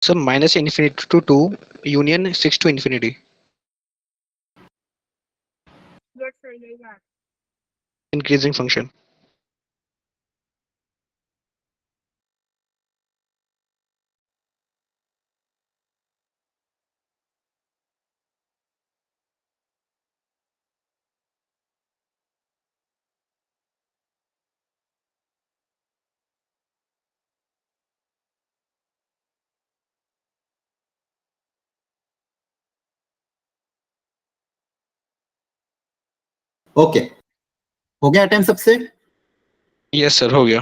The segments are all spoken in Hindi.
So minus infinity to 2 union 6 to infinity. Increasing function. Okay, हो गया टाइम सबसे? Yes sir, हो गया.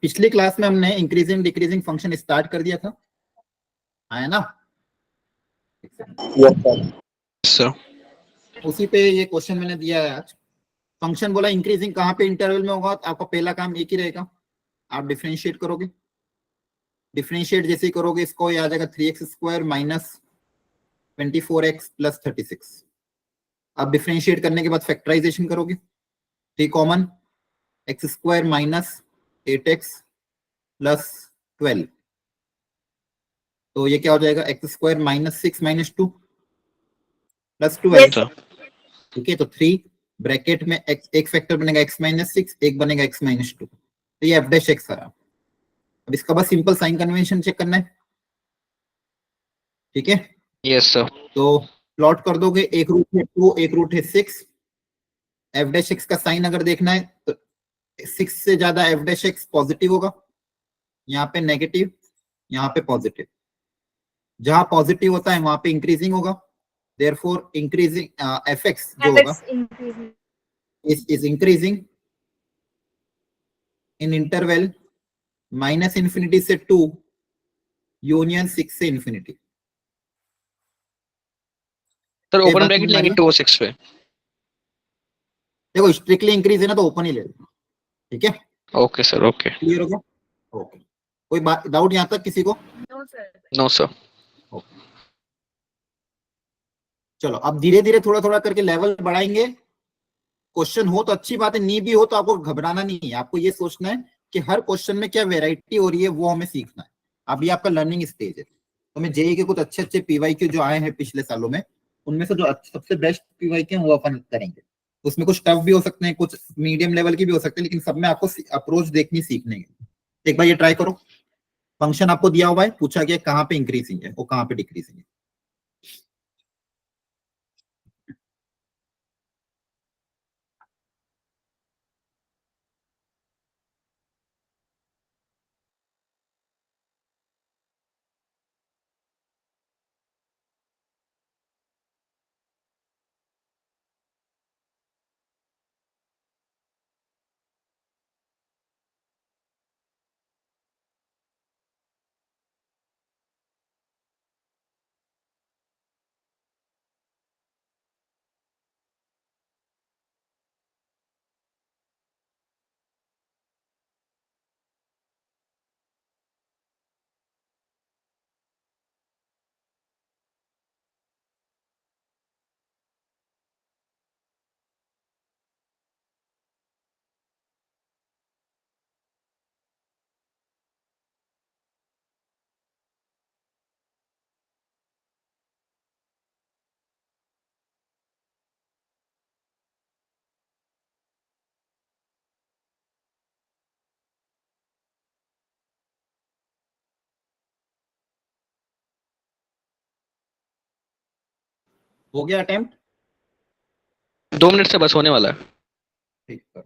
पिछली क्लास में हमने इंक्रीजिंग डिक्रीजिंग फंक्शन स्टार्ट कर दिया था, आया ना? Yes sir. उसी पे ये क्वेश्चन मैंने दिया है आज. फंक्शन बोला इंक्रीजिंग कहाँ पे इंटरवल में होगा, तो आपका पहला काम एक ही रहेगा, आप डिफरेंशिएट करोगे. डिफरेंशिएट जैसे ही करोगे इसको ये आ जाएगा 3x² माइनस 24x प्लस 36. अब डिफरेंशिएट करने के बाद फैक्टराइजेशन करोगे, 3 common, x² minus 8x plus 12. तो ये क्या हो जाएगा, x² minus 6 minus 2 plus 12. Sir. ठीक है, तो 3 ब्रैकेट में x, एक फैक्टर बनेगा x माइनस 6, एक बनेगा x माइनस 2. तो ये f डैश x आ रहा. अब इसका बस सिंपल साइन कन्वेंशन चेक करना है. ठीक है, Yes sir. तो प्लॉट कर दोगे, एक रूट है 2, एक रूट है 6. एफ डैश एक्स का साइन अगर देखना है तो 6 से ज्यादा एफ डैश एक्स पॉजिटिव होगा, यहाँ पे नेगेटिव, यहाँ पे पॉजिटिव. जहां पॉजिटिव होता है वहां पे इंक्रीजिंग होगा, देयरफॉर इंक्रीजिंग एफ एक्स जो होगा is increasing in interval minus infinity से 2 यूनियन 6 से इन्फिनिटी. सर ये ओपन बात ब्रैकेट समझ आ रही लेंगे है? 2 6 पे. देखो स्ट्रिक्टली इंक्रीज है ना तो ओपन ही ले लो. ठीक है, ओके सर, ओके. क्लियर हो गया? ओके, कोई बात डाउट यहाँ तक किसी को? No sir. चलो अब धीरे धीरे थोड़ा थोड़ा करके लेवल बढ़ाएंगे. क्वेश्चन हो तो अच्छी बात है, नहीं भी हो तो आपको घबराना नहीं है. आपको ये सोचना है कि हर क्वेश्चन में क्या वेराइटी हो रही है वो हमें सीखना है. अभी आपका लर्निंग स्टेज है. तो मैं जेई के कुछ अच्छे अच्छे पीवाईक्यू जो आए हैं पिछले सालों में, उनमें से जो सबसे बेस्ट पीवाईक्यू हैं वो अपन करेंगे. उसमें कुछ टफ भी हो सकते हैं, कुछ मीडियम लेवल की भी हो सकते हैं, लेकिन सब में आपको अप्रोच देखनी सीखने है. एक बार ये ट्राई करो. फंक्शन आपको दिया हुआ है, पूछा गया कहाँ पे इंक्रीजिंग है और कहाँ पे डिक्रीजिंग है. हो गया अटेम्प्ट? 2 मिनट से बस होने वाला है. ठीक है.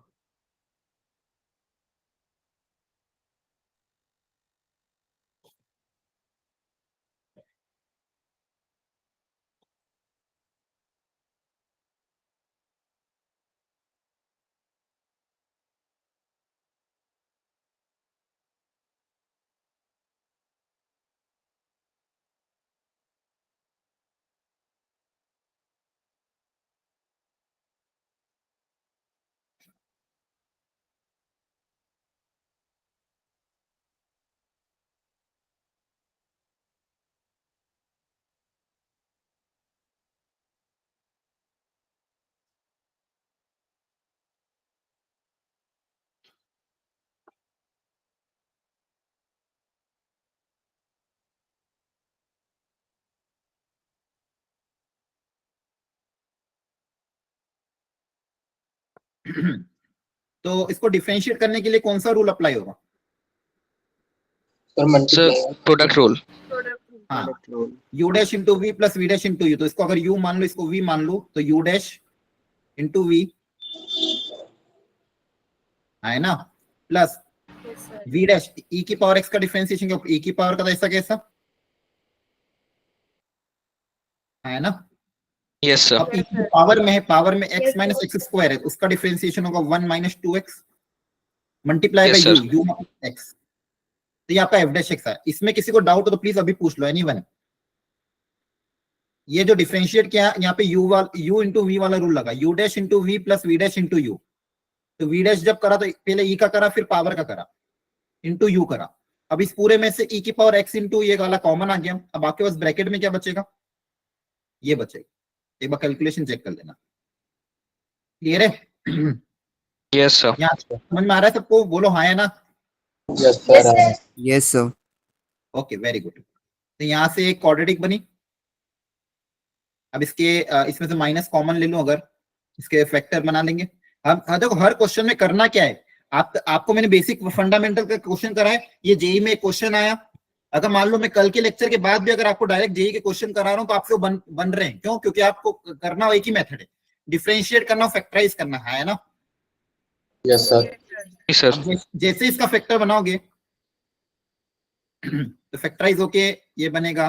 तो इसको डिफरेंशिएट करने के लिए कौन सा रूल अप्लाई होगा? Sir product rule. हाँ, u dash into v plus v dash into u. तो इसको अगर u मान लो, इसको v मान लो, तो u डैश इंटू वी है ना, प्लस v डैश e की पावर x का डिफरेंशिएशन क्या, e की पावर का ऐसा कैसा है ना। Yes sir. अब e की पावर में है, पावर में x माइनस एक्स स्क्वायर है, उसका डिफरेंशिएशन होगा 1 minus 2x multiply by Yes, u, sir. u minus x। तो ये आपका f डैश x है। इसमें किसी को डाउट हो तो प्लीज अभी पूछ लो, एनीवन। ये जो डिफरेंशिएट किया यहाँ पे u इंटू वी वाला रूल लगा, u dash into v plus v dash into u. तो v डैश जब करा तो पहले e का करा, फिर पावर का करा, इंटू यू करा। अब इस पूरे में से e की पावर x इंटू ये वाला कॉमन आ गया। अब आपके पास ब्रैकेट में क्या बचेगा, ये बचेगा। एक बार कैलकुलेशन चेक कर लेना। क्लियर है? Yes, sir. यहाँ समझ में आ रहा है सबको? बोलो हाँ या ना। Yes sir. Okay, very good. तो यहाँ से एक क्वाड्रेटिक बनी। अब इसमें से माइनस कॉमन ले लो, अगर इसके फैक्टर बना लेंगे हम। देखो हर क्वेश्चन में करना क्या है, आपको मैंने बेसिक फंडामेंटल का क्वेश्चन कराया, ये जेई में क्वेश्चन आया। अगर मान लो मैं कल के लेक्चर के बाद भी अगर आपको डायरेक्ट जेई के क्वेश्चन करा रहा हूं तो आपसे बन रहे हैं। क्यों? क्योंकि आपको करना एक ही मेथड है, डिफरेंशिएट करना, फैक्टराइज करना है ना। Yes sir. Yes, sir. जैसे इसका फैक्टर बनाओगे तो फैक्टराइज होके ये बनेगा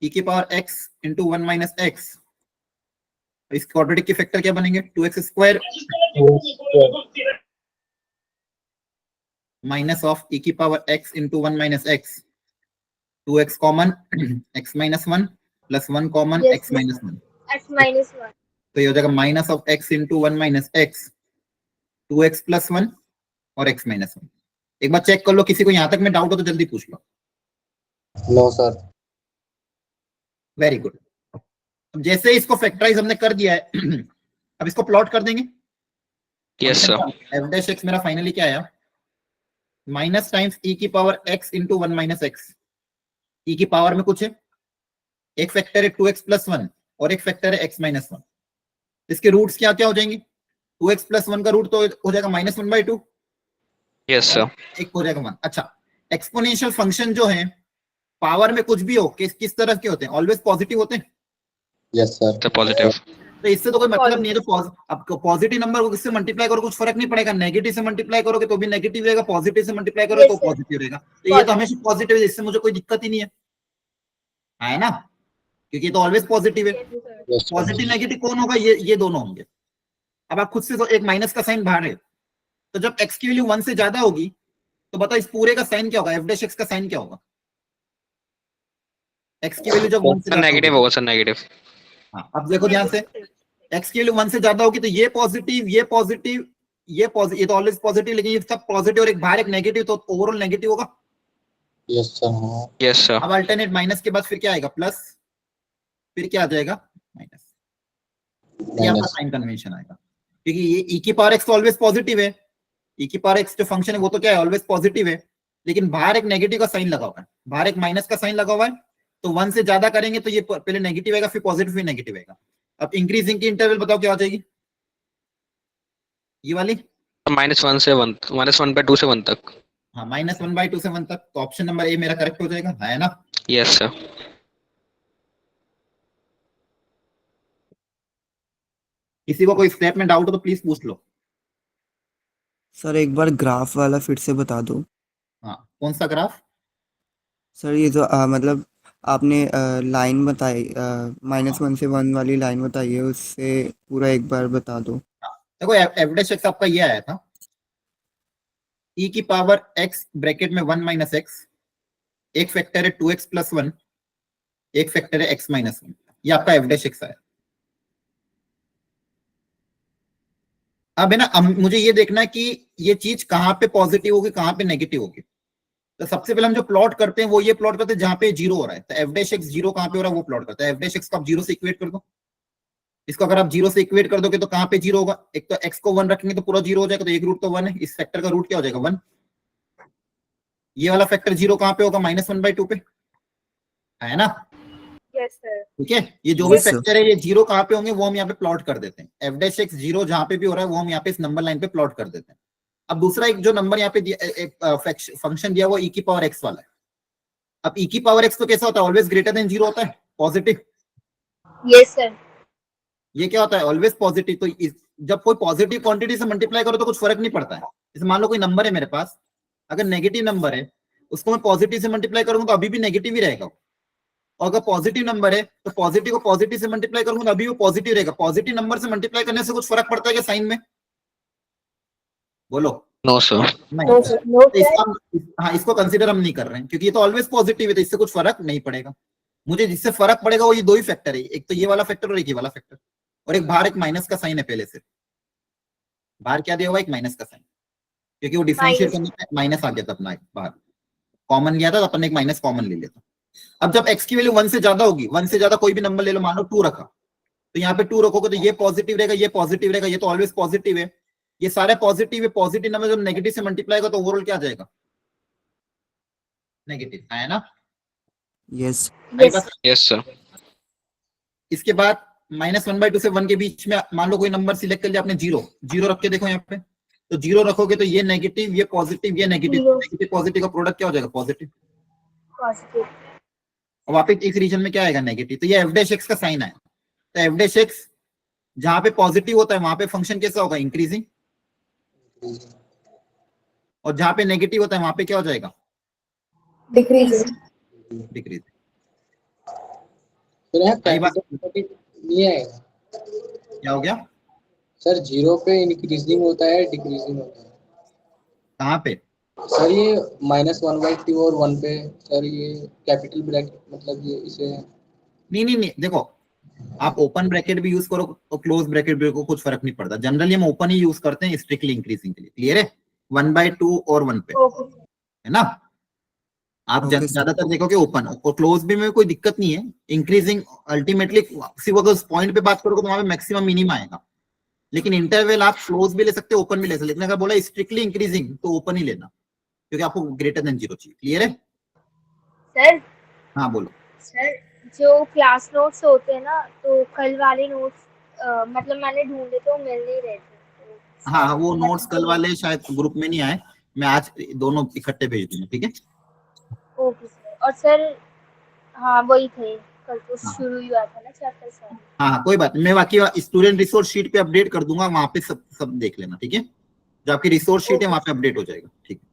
e की power x into 1 minus x. इस क्वाड्रेटिक के फैक्टर क्या बनेंगे, 2x square minus of e की power x into 1 minus x. 2x common, x minus 1 plus 1 common, Yes, x minus 1। x minus 1. तो ये हो जाएगा minus of x into 1 minus x, 2x plus 1 और x माइनस 1। एक बार चेक कर लो, किसी को यहां तक में डाउट हो तो जल्दी पूछ लो। No sir. Very good. अब जैसे इसको फैक्टराइज हमने कर दिया है अब इसको प्लॉट कर देंगे। Yes, sir. f dash x मेरा फाइनली क्या आया, माइनस टाइम्स e की power x into 1 minus x. e की पावर में कुछ है, एक फैक्टर है 2x प्लस 1 और एक फैक्टर है x माइनस 1। इसके रूट्स क्या क्या हो जाएंगे, 2x प्लस 1 का रूट तो हो जाएगा माइनस 1/2, Yes, sir. एक हो जाएगा 1। अच्छा, एक्सपोनेंशियल फंक्शन जो है पावर में कुछ भी हो, किस तरह के होते हैं, ऑलवेज पॉजिटिव होते हैं। Yes sir. The positive. तो इससे तो कोई मतलब नहीं है। जो आपको पॉजिटिव नंबर को किससे मल्टीप्लाई करो कुछ फर्क नहीं पड़ेगा, नेगेटिव से मल्टीप्लाई करोगे तो भी नेगेटिव रहेगा, पॉजिटिव से मल्टीप्लाई करोगे Yes, तो sir. पॉजिटिव रहेगा। तो ये तो हमेशा पॉजिटिव है, इससे मुझे कोई दिक्कत ही नहीं है ना, क्योंकि ये तो ऑलवेज पॉजिटिव है। Yes sir. पॉजिटिव नेगेटिव कौन होगा, ये दोनों होंगे। अब आप खुद से तो एक माइनस का साइन बाहर है, तो जब x की वैल्यू 1 से ज्यादा होगी तो बताओ इस पूरे का साइन क्या होगा, f डैश x का साइन क्या होगा, x की वैल्यू जब 1 से Sir, negative होगा सर, negative. हाँ, अब देखो ध्यान से, x की वैल्यू 1 से ज्यादा होगी तो ये पॉजिटिव, ये पॉजिटिव, ये तो ऑलवेज पॉजिटिव, लेकिन ये सब पॉजिटिव और एक बाहर एक नेगेटिव, तो ओवरऑल नेगेटिव होगा। Yes sir. Yes, sir. अब अल्टरनेट माइनस के बाद फिर क्या आएगा, प्लस, फिर क्या आ जाएगा, माइनस। ये आपका साइन कन्वेंशन आएगा, क्योंकि ये e की पावर x तो ऑलवेज पॉजिटिव है, e की पावर x जो फंक्शन है वो तो क्या है, ऑलवेज पॉजिटिव है, लेकिन बाहर एक नेगेटिव का साइन लगा हुआ है, बाहर एक माइनस का साइन लगा हुआ है। तो 1 से ज्यादा करेंगे तो ये पहले नेगेटिव आएगा, फिर पॉजिटिव, फिर नेगेटिव आएगा। अब इंक्रीजिंग की इंटरवल बताओ क्या हो जाएगी, ये वाली, -1 से 1, -1/2 से 1 तक. हाँ, -1/2 से 1 तक। तो ऑप्शन नंबर ए मेरा करेक्ट हो जाएगा, है ना। Yes, sir. किसी को कोई स्टेप में डाउट हो तो प्लीज पूछ लो। सर एक बार ग्राफ वाला फिर से बता दो। हाँ, कौन सा ग्राफ, सर ये जो मतलब आपने लाइन बताई, -1 से 1 वाली लाइन बताई है, उससे पूरा एक बार बता दो। देखो f डैश x आपका ये आया था, e की पावर x ब्रैकेट में 1 माइनस एक्स, एक फैक्टर है 2x प्लस 1, एक फैक्टर है x माइनस 1, ये आपका f डैश x आया। अब है ना, अब मुझे ये देखना है कि ये चीज कहां पे पॉजिटिव होगी, कहां पे नेगेटिव होगी। तो सबसे पहले हम जो प्लॉट करते हैं वो ये प्लॉट करते हैं जहां पे जीरो हो रहा है। तो f डैश x जीरो कहां पे हो रहा है वो प्लॉट करता है। f डैश x को आप जीरो से इक्वेट कर दो, इसको अगर आप जीरो से इक्वेट कर दोगे तो कहां पे जीरो होगा, एक तो x को 1 रखेंगे तो पूरा जीरो हो जाएगा, तो एक रूट तो 1 है, इस फैक्टर का रूट क्या हो जाएगा 1। ये वाला फैक्टर जीरो कहां पे होगा, -1/2 पे, है ना। Yes sir. ठीक है, ये जो भी Yes, sir. फैक्टर है, ये जीरो कहाँ पे होंगे वो हम यहाँ पे प्लॉट कर देते हैं। एफ डैश एक्स जीरो जहाँ पे भी हो रहा है वो हम यहाँ पे इस नंबर लाइन पे प्लॉट कर देते हैं। अब दूसरा एक जो नंबर यहाँ पे फंक्शन दिया वो ई की पावर एक्स वाला है। अब ई की पावर एक्स तो कैसा होता है, ऑलवेज ग्रेटर देन जीरो होता है, पॉजिटिव। Yes sir. ये क्या होता है, ऑलवेज पॉजिटिव। तो जब कोई पॉजिटिव क्वांटिटी से मल्टीप्लाई करो तो कुछ फर्क नहीं पड़ता है। जैसे मान लो कोई नंबर है मेरे पास, अगर नेगेटिव नंबर है उसको मैं पॉजिटिव से मल्टीप्लाई करूंगा तो अभी भी नेगेटिव ही रहेगा। और अगर पॉजिटिव नंबर है तो पॉजिटिव को पॉजिटिव से मल्टीप्लाई करूंगा तो अभी वो पॉजिटिव रहेगा। पॉजिटिव नंबर से मल्टीप्लाई करने से कुछ फर्क पड़ता है क्या साइन में? बोलो। No, sir. नो नहीं। सर। नो तो इसका हाँ, इसको कंसीडर हम नहीं कर रहे हैं क्योंकि ये तो ऑलवेज पॉजिटिव है, तो इससे कुछ फर्क नहीं पड़ेगा। मुझे जिससे फर्क पड़ेगा वो ये दो ही फैक्टर है, एक तो ये वाला फैक्टर और एक ये वाला फैक्टर। और एक बाहर एक माइनस का साइन है पहले से। बाहर क्या दिया हुआ, एक माइनस का साइन, क्योंकि वो डिफरेंशिएट करने पे माइनस आ गया था अपना, एक बाहर कॉमन गया था तो अपन ने एक माइनस कॉमन ले लिया था। अब जब x की वैल्यू 1 से ज्यादा होगी, 1 से ज्यादा कोई भी नंबर ले लो, मान लो 2 रखा, तो यहाँ पे 2 रखोगे तो ये पॉजिटिव रहेगा, ये पॉजिटिव रहेगा, ये तो ऑलवेज पॉजिटिव है, ये सारे पॉजिटिव है। पॉजिटिव नंबर जब नेगेटिव से मल्टीप्लाई होगा तो ओवरऑल क्या आ जाएगा, नेगेटिव आया ना। Yes. आई बात? Yes, sir. इसके बाद -1/2 से 1 के बीच में मान लो कोई नंबर सिलेक्ट कर लिया आपने, जीरो। जीरो रख के देखो यहाँ पे, तो जीरो रखोगे तो ये नेगेटिव, ये पॉजिटिव, ये नेगेटिव, Zero. नेगेटिव पॉजिटिव का प्रोडक्ट क्या हो जाएगा, पॉजिटिव। पॉजिटिव। और वापस इस रीजन में क्या आएगा, नेगेटिव। तो ये एफ डैश एक्स का साइन है। तो एफ डैश एक्स जहां पे पॉजिटिव होता है वहां पे फंक्शन कैसा होगा, इंक्रीजिंग। और जहां पे नेगेटिव होता है वहां पे क्या हो जाएगा, डिक्रीजिंग। डिक्रीजिंग। सर यहाँ आई बात? कैपिटल नहीं आएगा क्या हो गया, सर, जीरो पे इंक्रीजिंग होता है, डिक्रीजिंग होता है कहाँ पे? सर। ये -1/2 और 1 पे सर, ये कैपिटल ब्रैकेट मतलब ये इसे नहीं, देखो आप ओपन ब्रैकेट भी यूज करो और क्लोज ब्रैकेट भी करो, कुछ फर्क नहीं पड़ता। जनरली हम ओपन ही यूज करते हैं स्ट्रिक्टली इंक्रीजिंग के लिए। क्लियर है, 1/2 और 1 पे, ओके। है ना। आप Okay, sir. ज्यादातर देखोगे ओपन और क्लोज भी में कोई दिक्कत नहीं है। इंक्रीजिंग अल्टीमेटली सिर्फ अगर उस पॉइंट पे बात करोगे तो वहां पे मैक्सिमम मिनिमम आएगा। लेकिन इंटरवल आप क्लोज भी ले सकते हो, ओपन भी ले सकते हो। लेकिन अगर बोला स्ट्रिक्टली इंक्रीजिंग तो ओपन ही लेना, क्योंकि आपको ग्रेटर देन जीरो चाहिए। क्लियर है? सर। हाँ बोलो। सर जो क्लास नोट्स होते हैं ना, तो कल वाले नोट्स मतलब मैंने ढूंढे तो मिल नहीं रहे थे, तो हाँ वो सर नोट्स कल वाले शायद ग्रुप में नहीं आए, मैं आज दोनों इकट्ठे भेज दूंगा। ठीक है। Okay sir. और सर हाँ वही थे, कल तो हाँ शुरू ही हुआ था ना चैप्टर सर। हाँ कोई बात नहीं, मैं बाकी स्टूडेंट रिसोर्स शीट पे अपडेट कर दूंगा, वहां पे सब देख लेना। ठीक है, जो आपकी रिसोर्स शीट है वहां पे अपडेट हो जाएगा। ठीक है।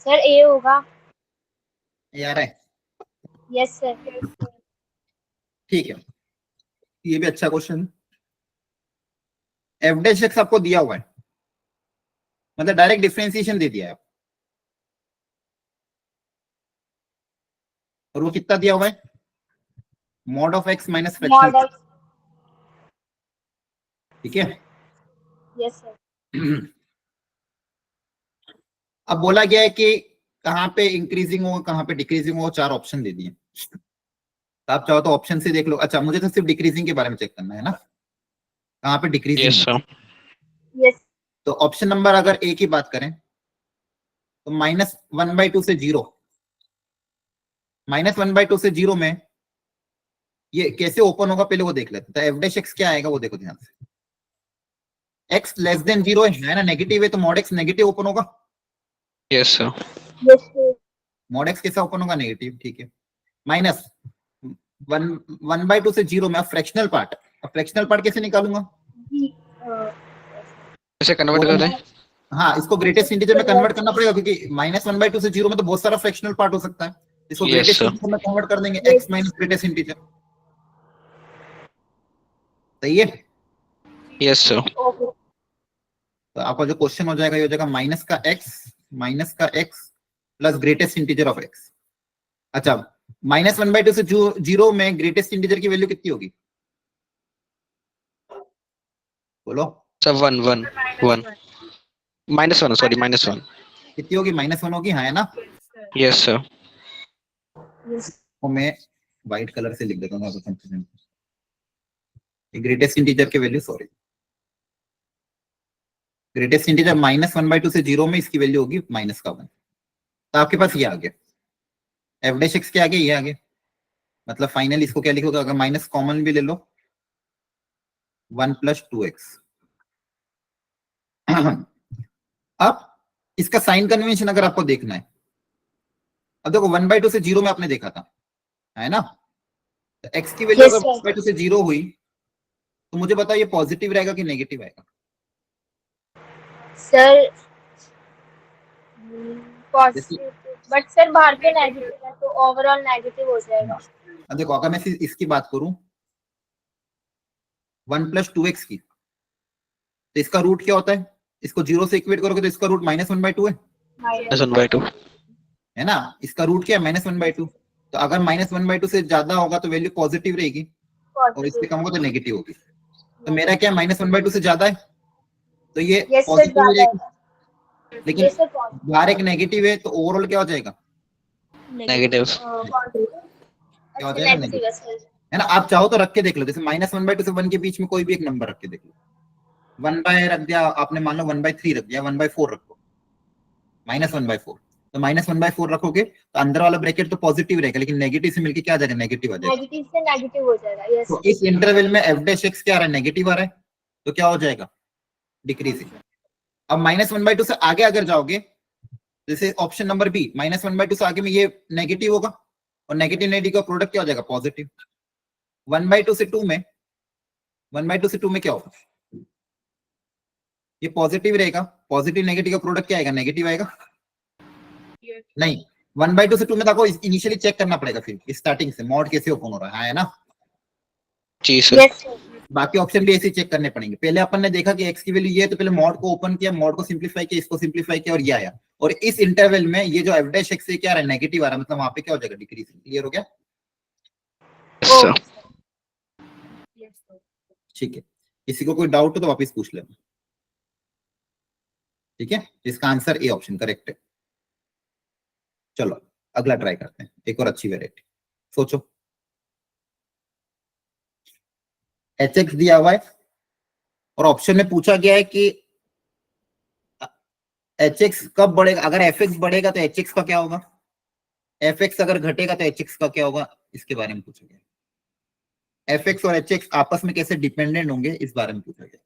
सर ए होगा। यार है, यस सर। ठीक है, ये भी अच्छा क्वेश्चन। एफ डैश एक्स आपको दिया हुआ है, मतलब डायरेक्ट डिफरेंशिएशन दे दिया है, और वो कितना दिया हुआ है, mod of x minus fraction. Mod x. ठीक है। Yes sir. अब बोला गया है कि कहाँ पे इंक्रीजिंग होगा कहाँ पे डिक्रीजिंग होगा, चार ऑप्शन दे दिए। तो आप चाहो तो ऑप्शन से देख लो। अच्छा, मुझे तो सिर्फ डिक्रीजिंग के बारे में चेक करना है ना, कहाँ पे डिक्रीजिंग Yes, है। sir. यस तो ऑप्शन नंबर अगर ए की बात करें तो -1/2 से 0, -1/2 से 0 में ये कैसे ओपन होगा पहले वो देख लेते हैं। तो एफ डैश एक्स क्या आएगा वो देखो ध्यान से। एक्स लेस देन 0 है ना, नेगेटिव है, तो मॉड एक्स नेगेटिव ओपन होगा। Yes, sir. Yes mod x कैसा ओपन होगा, नेगेटिव, ठीक है। माइनस 1/2 से 0 में फ्रैक्शनल पार्ट, अब फ्रैक्शनल पार्ट कैसे निकालूंगा, कैसे कन्वर्ट वो कर रहे हैं? हाँ, इसको ग्रेटेस्ट इंटीजर में कन्वर्ट करना पड़ेगा, क्योंकि -1/2 से 0 में तो बहुत सारा फ्रैक्शनल पार्ट हो सकता है। इसको Yes, ग्रेटेस्ट sir. इंटीजर में कन्वर्ट कर देंगे, Yes. x minus greatest integer. सही है। Yes, sir. ओके तो आपका जो क्वेश्चन हो जाएगा ये हो जाएगा माइनस का x plus greatest integer of x। अच्छा, -1/2 से 0 में ग्रेटेस्ट इंटीजर की वैल्यू कितनी होगी, बोलो Sir, 1. -1. Sorry, -1. कितनी होगी, -1 होगी, हाँ है ना। Yes, sir. तो मैं व्हाइट कलर से लिख देता हूँ आपको कंफ्यूजन। ग्रेटेस्ट इंटीजर की वैल्यू, सॉरी, ग्रेटेस्ट इंटीजर -1/2 से 0 में इसकी वैल्यू होगी -1। तो आपके पास ये आ गया, एफ डैश एक्स के आगे ये आ गया। मतलब फाइनल इसको क्या लिखोगे, अगर माइनस कॉमन भी ले लो, 1 + 2x। अब इसका साइन कन्वेंशन अगर आपको देखना है, अब देखो 1/2 से 0 में आपने देखा था, है ना। तो x की वैल्यू Yes, अगर sir. 1/2 से 0 हुई तो मुझे बताओ ये पॉजिटिव रहेगा कि नेगेटिव आएगा। सर जैसे पॉजिटिव, बट सर बाहर पे नेगेटिव है तो ओवरऑल नेगेटिव हो जाएगा। अब देखो अगर मैं इसकी बात करूं 1 + 2x की, तो इसका रूट क्या होता है, इसको 0 से इक्वेट करोगे तो इसका रूट -1/2 है, -1/2. है ना। इसका रूट क्या है, -1/2। तो अगर -1/2 से ज्यादा होगा तो वैल्यू पॉजिटिव रहेगी, और इससे कम होगा तो नेगेटिव होगी। तो मेरा क्या -1/2 से ज्यादा है, तो ये यस सर पॉजिटिव ही ज्यादा रहेगी। है। लेकिन यस सर पॉजिटिव बाहर एक नेगेटिव है तो ओवरऑल क्या हो जाएगा, Negative. क्या हो अच्छा जाएगा, नेगेटिव नेगेटिव, है सर। है ना। आप चाहो तो रख के देख लो, जैसे -1/2 से 1 के बीच में कोई भी एक नंबर रख के देख लो। 1/, रख दिया आपने, मान लो 1/3 रख दिया, 1/4 रखो, -1/4। तो -1/4 रखोगे तो अंदर वाला ब्रैकेट तो पॉजिटिव रहेगा, लेकिन नेगेटिव से मिलके क्या आ जाएगा, नेगेटिव आ जाएगा। नेगेटिव से नेगेटिव हो जाएगा। यस तो इस इंटरवल में एफ डैश एक्स क्या आ रहा है, नेगेटिव आ रहा है, तो क्या हो जाएगा, डिक्रीजिंग। अब -1/2 से आगे अगर जाओगे, जैसे ऑप्शन नंबर बी, -1/2 से आगे में ये नेगेटिव होगा, और नेगेटिव नेगेटिव का प्रोडक्ट क्या हो जाएगा, पॉजिटिव। 1/2 से 2 में, 1/2 से 2 में क्या होगा, ये पॉजिटिव रहेगा, पॉजिटिव नेगेटिव का प्रोडक्ट क्या आएगा, नेगेटिव आएगा। नहीं, 1/2 से 2 में देखो इनिशियली चेक करना पड़ेगा, फिर स्टार्टिंग से मॉड कैसे ओपन हो रहा है ना। जी सर. यस सर बाकी ऑप्शन भी ऐसे ही चेक करने पड़ेंगे। पहले अपन ने देखा कि एक्स की वैल्यू ये है, तो पहले मॉड को ओपन किया, मॉड को सिंप्लीफाई किया, इसको सिंप्लीफाई किया और ये आया। और इस इंटरवल में ये जो एफ डैश एक्स से क्या आ रहा है, नेगेटिव आ रहा है, मतलब वहां पे क्या हो जाएगा, डिक्रीज। क्लियर हो गया, Yes, sir. ठीक है। किसी को कोई डाउट हो तो वापस पूछ लेना, ठीक है। इसका आंसर ए ऑप्शन करेक्ट है। चलो अगला ट्राई करते हैं, एक और अच्छी वेराइटी सोचो। एच एक्स दिया हुआ है और ऑप्शन में पूछा गया है कि एच एक्स कब बढ़ेगा, अगर एफ एक्स बढ़ेगा तो एच एक्स का क्या होगा, एफ एक्स अगर घटेगा तो एच एक्स का क्या होगा, इसके बारे में पूछा गया। एफ एक्स और एच एक्स आपस में कैसे डिपेंडेंट होंगे, इस बारे में पूछा गया।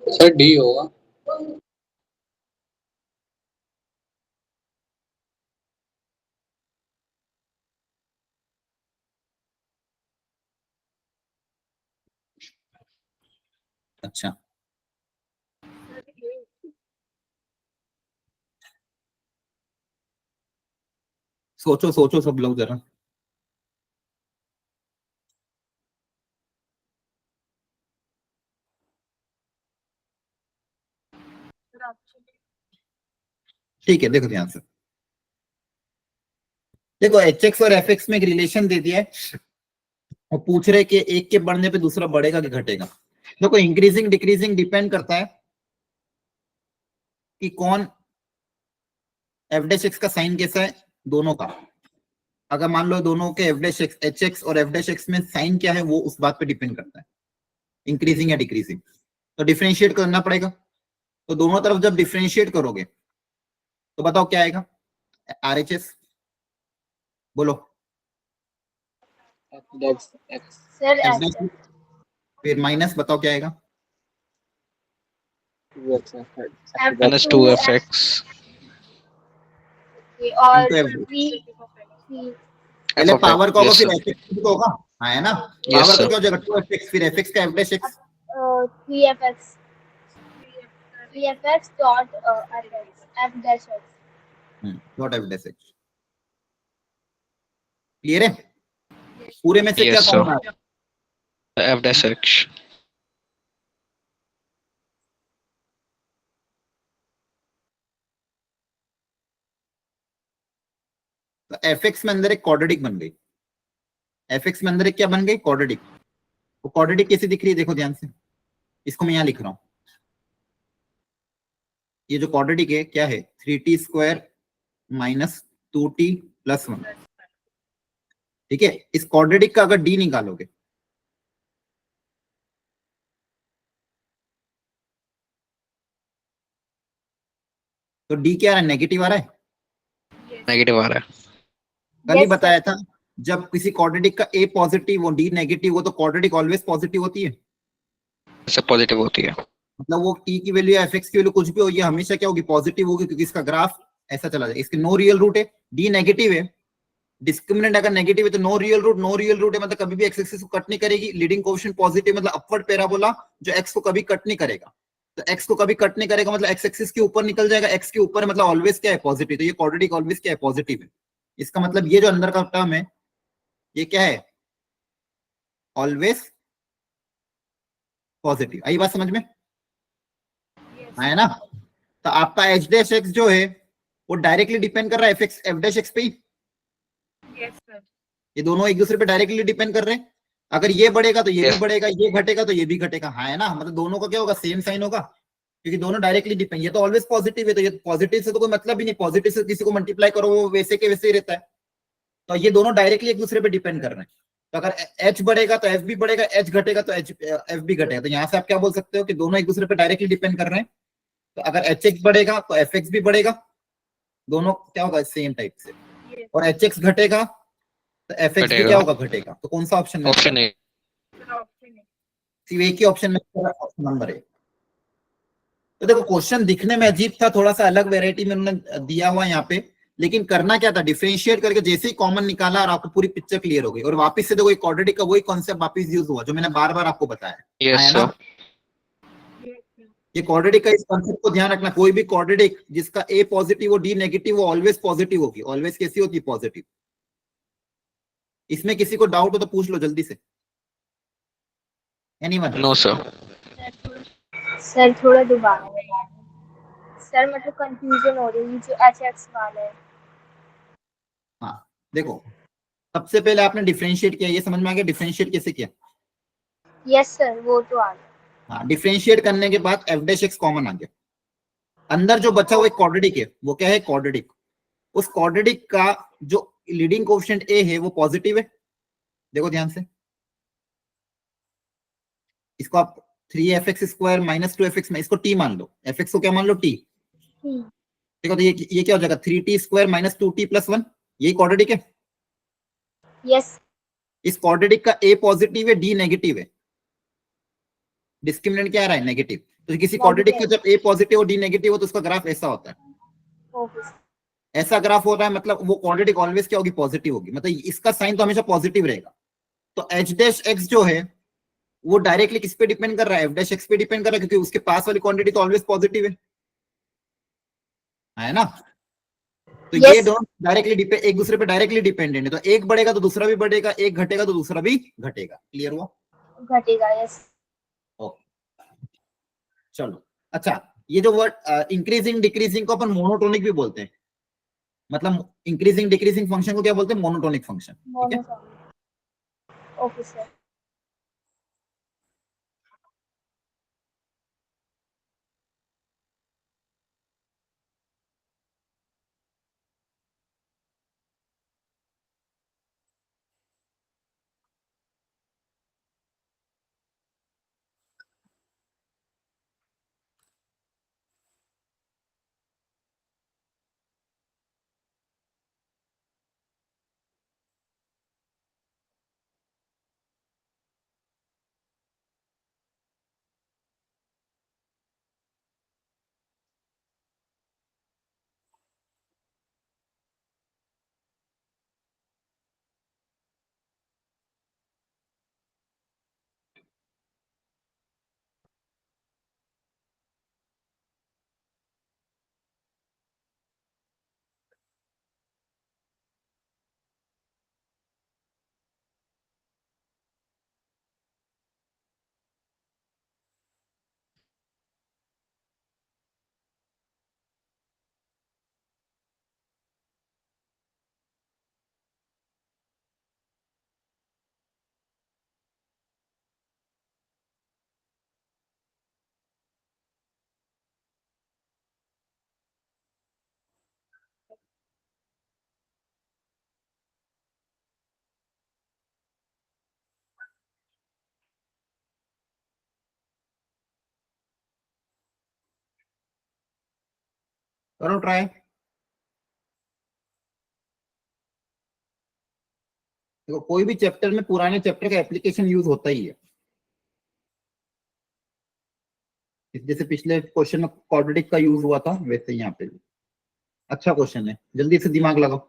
सर डी होगा। अच्छा, सोचो सोचो सब लोग जरा। ठीक है, देखो ध्यान से, देखो एच एक्स और एफ एक्स में एक रिलेशन दे दिया है और पूछ रहे कि एक के बढ़ने पे दूसरा बढ़ेगा कि घटेगा। देखो इंक्रीजिंग डिक्रीजिंग डिपेंड करता है कि कौन, एफ डैश एक्स का साइन कैसा है दोनों का। अगर मान लो दोनों के F dash x, H x और एफ डैश एक्स में साइन क्या है, वो उस बात पे डिपेंड करता है, इंक्रीजिंग या डिक्रीजिंग। तो डिफरेंशिएट करना पड़ेगा। तो दोनों तरफ जब डिफरेंशिएट करोगे तो बताओ क्या आएगा, आर एच एस बोलो। F dash x sir F ऐसे डैश, फिर माइनस, बताओ क्या आएगा, 2x F F dash minus 2 2 fx और इंटू एफ। 3 पहले f of x. पावर का होगा Yes फिर sir. एफ एक्स भी तो होगा, हाँ है ना। Yes पावर का sir. क्या हो जाएगा, टू एफ एक्स, फिर एफ एक्स का F dash x. 3fx 3fx dot f dash x। Dot F dash x. Clear है, पूरे में से क्या Yes sir. कॉमन आया, f dash x. तो एफ एक्स में अंदर एक क्वाड्रेटिक बन गई, एफ एक्स में अंदर एक क्या बन गई, क्वाड्रेटिक। वो क्वाड्रेटिक कैसे दिख रही है, देखो ध्यान से, इसको मैं यहाँ लिख रहा हूँ। ये जो क्वाड्रेटिक है क्या है, 3t² माइनस 2t प्लस 1। ठीक है, इस क्वाड्रेटिक का अगर डी निकालोगे तो डी क्या आ रहा है, नेगेटिव आ रहा है। नेगेटिव आ रहा है. कल ही Yes, बताया था, जब किसी क्वाड्रेटिक का ए पॉजिटिव हो डी नेगेटिव हो तो क्वाड्रेटिक ऑलवेज पॉजिटिव होती है। इससे पॉजिटिव होती है. मतलब वो टी की वैल्यू या एफ एक्स की वैल्यू कुछ भी हो, ये हमेशा क्या होगी, पॉजिटिव होगी, क्योंकि इसका ग्राफ ऐसा चला जाएगा। इसके नो रियल रूट है, डी नेगेटिव है, डिस्क्रिमिनेंट अगर नेगेटिव है तो no real root, no real root है मतलब कभी भी एक्स एक्सिस को कट नहीं करेगी। लीडिंग कोएफिशिएंट पॉजिटिव मतलब अपवर्ड पैराबोला जो एक्स को कभी कट नहीं करेगा। तो एक्स को कभी कट नहीं करेगा मतलब एक्स एक्सिस के ऊपर निकल जाएगा, एक्स के ऊपर मतलब ऑलवेज क्या है, पॉजिटिव। तो ये क्वाड्रेटिक ऑलवेज क्या है, पॉजिटिव है। इसका मतलब ये जो अंदर का टर्म है ये क्या है, ऑलवेज पॉजिटिव। आई बात समझ में, है ना। तो आपका एच डैश एक्स जो है वो डायरेक्टली डिपेंड कर रहा है F x F dash x पे ही। ये दोनों एक दूसरे पे डायरेक्टली डिपेंड कर रहे हैं। अगर ये बढ़ेगा तो ये भी Yes. बढ़ेगा, ये घटेगा तो ये भी घटेगा, हाँ है ना। मतलब दोनों का क्या होगा, सेम साइन होगा, क्योंकि दोनों डायरेक्टली डिपेंड। ये तो ऑलवेज पॉजिटिव है, तो ये पॉजिटिव से तो कोई मतलब ही नहीं, पॉजिटिव से किसी को मल्टीप्लाई करो वो वैसे के वैसे ही रहता है। तो ये दोनों डायरेक्टली एक दूसरे पे डिपेंड कर रहे हैं। तो अगर एच बढ़ेगा तो एफ भी बढ़ेगा, एच घटेगा तो एफ भी घटेगा। तो यहाँ से आप क्या बोल सकते हो कि दोनों एक दूसरे पे डायरेक्टली डिपेंड कर रहे हैं। तो अगर एच एक्स बढ़ेगा तो एफ एक्स भी बढ़ेगा, दोनों क्या होगा, सेम टाइप से। और एच एक्स घटेगा तो एफ एक्स भी घटेगा. क्या होगा, घटेगा। तो कौन सा ऑप्शन में, ऑप्शन ए. सिर्फ एक ही ऑप्शन में, ऑप्शन नंबर 1। तो देखो क्वेश्चन दिखने में अजीब था, थोड़ा सा अलग वेराइटी में उन्होंने दिया हुआ यहाँ पे, लेकिन करना क्या था, डिफरेंशिएट करके जैसे ही कॉमन निकाला और आपको पूरी पिक्चर क्लियर हो गई। और वापस से देखो क्वाड्रेटिक का वही कॉन्सेप्ट वापस यूज हुआ जो मैंने बार बार आपको बताया Yes है sir. ना। ये क्वाड्रेटिक का इस कॉन्सेप्ट को ध्यान रखना, कोई भी क्वाड्रेटिक जिसका ए पॉजिटिव हो डी नेगेटिव वो ऑलवेज पॉजिटिव होगी। ऑलवेज कैसी होती है, पॉजिटिव। इसमें किसी को डाउट हो तो पूछ लो जल्दी से, एनीवन। No sir. सर थोड़ा दोबारा बता दें। सर मतलब कंफ्यूजन हो रही है जो एच एक्स वाला है। हाँ देखो, सबसे पहले आपने डिफरेंशिएट किया, ये समझ में आ गया डिफरेंशिएट कैसे किया। यस सर वो तो आ गया। हाँ, डिफरेंशिएट करने के बाद एफ डैश एक्स कॉमन आ गया। अंदर जो बचा हुआ एक क्वाड्रेटिक है, वो क्या है, क्वाड्रेटिक। उस क्वाड्रेटिक का जो लीडिंग कोएफिशिएंट ए है वो पॉजिटिव है। देखो ध्यान से, इसको आप 3f(x²) माइनस 2f(x) में इसको टी मान लो, fx को क्या मान लो, टी। देखो तो ये क्या हो जाएगा, 3t² माइनस 2t प्लस 1। यही क्वाड्रेटिक है। यस इस क्वाड्रेटिक का ए पॉजिटिव है डी नेगेटिव है, डिस्क्रिमिनेंट क्या आ रहा है, नेगेटिव। तो किसी क्वाड्रेटिक का जब ए पॉजिटिव और डी नेगेटिव हो तो उसका ग्राफ ऐसा होता है, ओके ऐसा ग्राफ होता है। मतलब वो क्वाड्रेटिक ऑलवेज क्या होगी, पॉजिटिव होगी। मतलब इसका साइन तो हमेशा पॉजिटिव रहेगा। तो एच डैश एक्स जो है वो डायरेक्टली किस पे डिपेंड कर रहा है, एफ डैश एक्स पे डिपेंड कर रहा है, क्योंकि उसके पास वाली क्वांटिटी तो ऑलवेज पॉजिटिव है ना। तो Yes. ये दोनों डायरेक्टली एक दूसरे पे डायरेक्टली डिपेंडेंट है, तो एक बढ़ेगा तो दूसरा भी बढ़ेगा, एक घटेगा तो दूसरा भी घटेगा। क्लियर हुआ? घटेगा। यस। चलो अच्छा, ये जो वर्ड इंक्रीजिंग डिक्रीजिंग को अपन मोनोटोनिक भी बोलते हैं, मतलब इंक्रीजिंग डिक्रीजिंग फंक्शन को क्या बोलते हैं, मोनोटोनिक फंक्शन। ठीक है, मोनोटोनिक। Okay sir. करो ट्राई। देखो कोई भी चैप्टर में पुराने चैप्टर का एप्लीकेशन यूज होता ही है, जैसे पिछले क्वेश्चन में क्वाड्रेटिक का यूज हुआ था, वैसे यहाँ पे भी। अच्छा क्वेश्चन है, जल्दी से दिमाग लगाओ।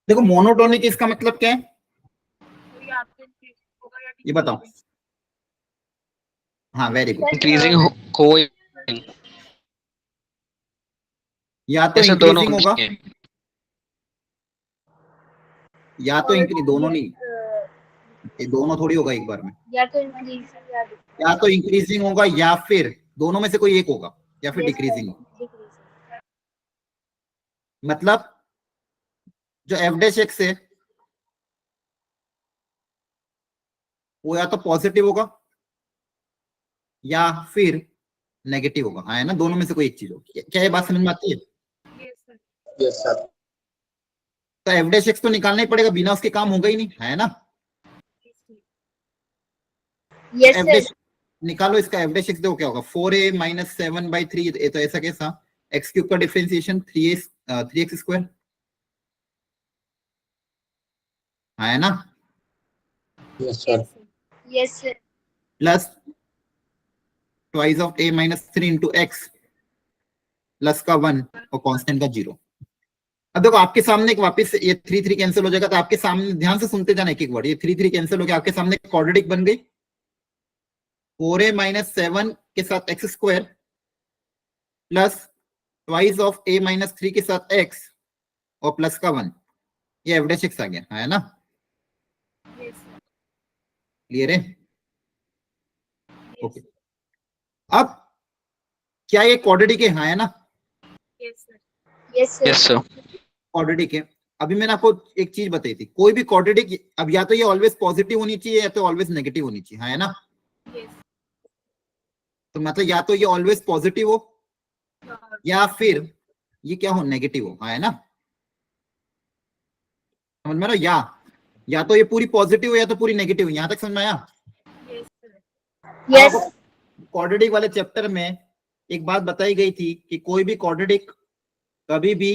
देखो मोनोटोनिक इसका मतलब क्या है, ये बताओ। हाँ वेरी गुड। इंक्रीजिंग हो या तो ऐसे दोनों इंक्रीजिंग होगा, या तो इंक्रीज, दोनों नहीं, ये दोनों थोड़ी होगा एक बार में। या तो इंक्रीजिंग या तो इंक्रीजिंग होगा या फिर दोनों में से कोई एक होगा, या फिर डिक्रीजिंग होगा। डिक्रीजिंग। मतलब जो एफ डैश एक्स है वो या तो पॉजिटिव होगा या फिर नेगेटिव होगा, हाँ है ना, दोनों में से कोई एक चीज होगी। क्या ये बात समझ में आती है? Yes sir. तो एफ डैश एक्स तो निकालना ही पड़ेगा, बिना उसके काम होगा ही नहीं, है ना। Yes F sir. डैश निकालो, इसका एफ डैश एक्स देखो क्या होगा, 4a माइनस 7/3, तो ऐसा कैसा, एक्स क्यूब का डिफरेंशिएशन 3x स्क्वायर, हाँ है ना, yes sir. Yes sir. Plus twice of a minus 3 into x, plus का 1 और कांस्टेंट का 0। अब देखो आपके सामने एक वापस ये 3 कैंसिल हो जाएगा, तो आपके सामने ध्यान से सुनते जाना एक एक वर्ड, ये 3 कैंसिल हो गया, आपके सामने क्वाड्रेटिक बन गई, 4a माइनस 7 के साथ x square plus twice of a minus 3 के साथ x और प्लस का 1, ये एफ डैश एक्स आ गया, है ना। क्लियर है? ओके। अब क्या ये क्वाड्रेटिक है, हाँ है ना, yes sir. Yes sir quadratic है। अभी मैंने आपको एक चीज बताई थी, कोई भी क्वाड्रेटिक अब या तो ये ऑलवेज पॉजिटिव होनी चाहिए या तो ऑलवेज नेगेटिव होनी चाहिए, हाँ है ना। तो मतलब या तो ये ऑलवेज पॉजिटिव हो या फिर ये क्या हो, नेगेटिव हो, है ना, समझ में ना, या तो ये पूरी पॉजिटिव हो या तो पूरी नेगेटिव हो। यहां तक समझ में आया? यस क्वाड्रेटिक वाले चैप्टर में एक बात बताई गई थी कि कोई भी क्वाड्रेटिक कभी भी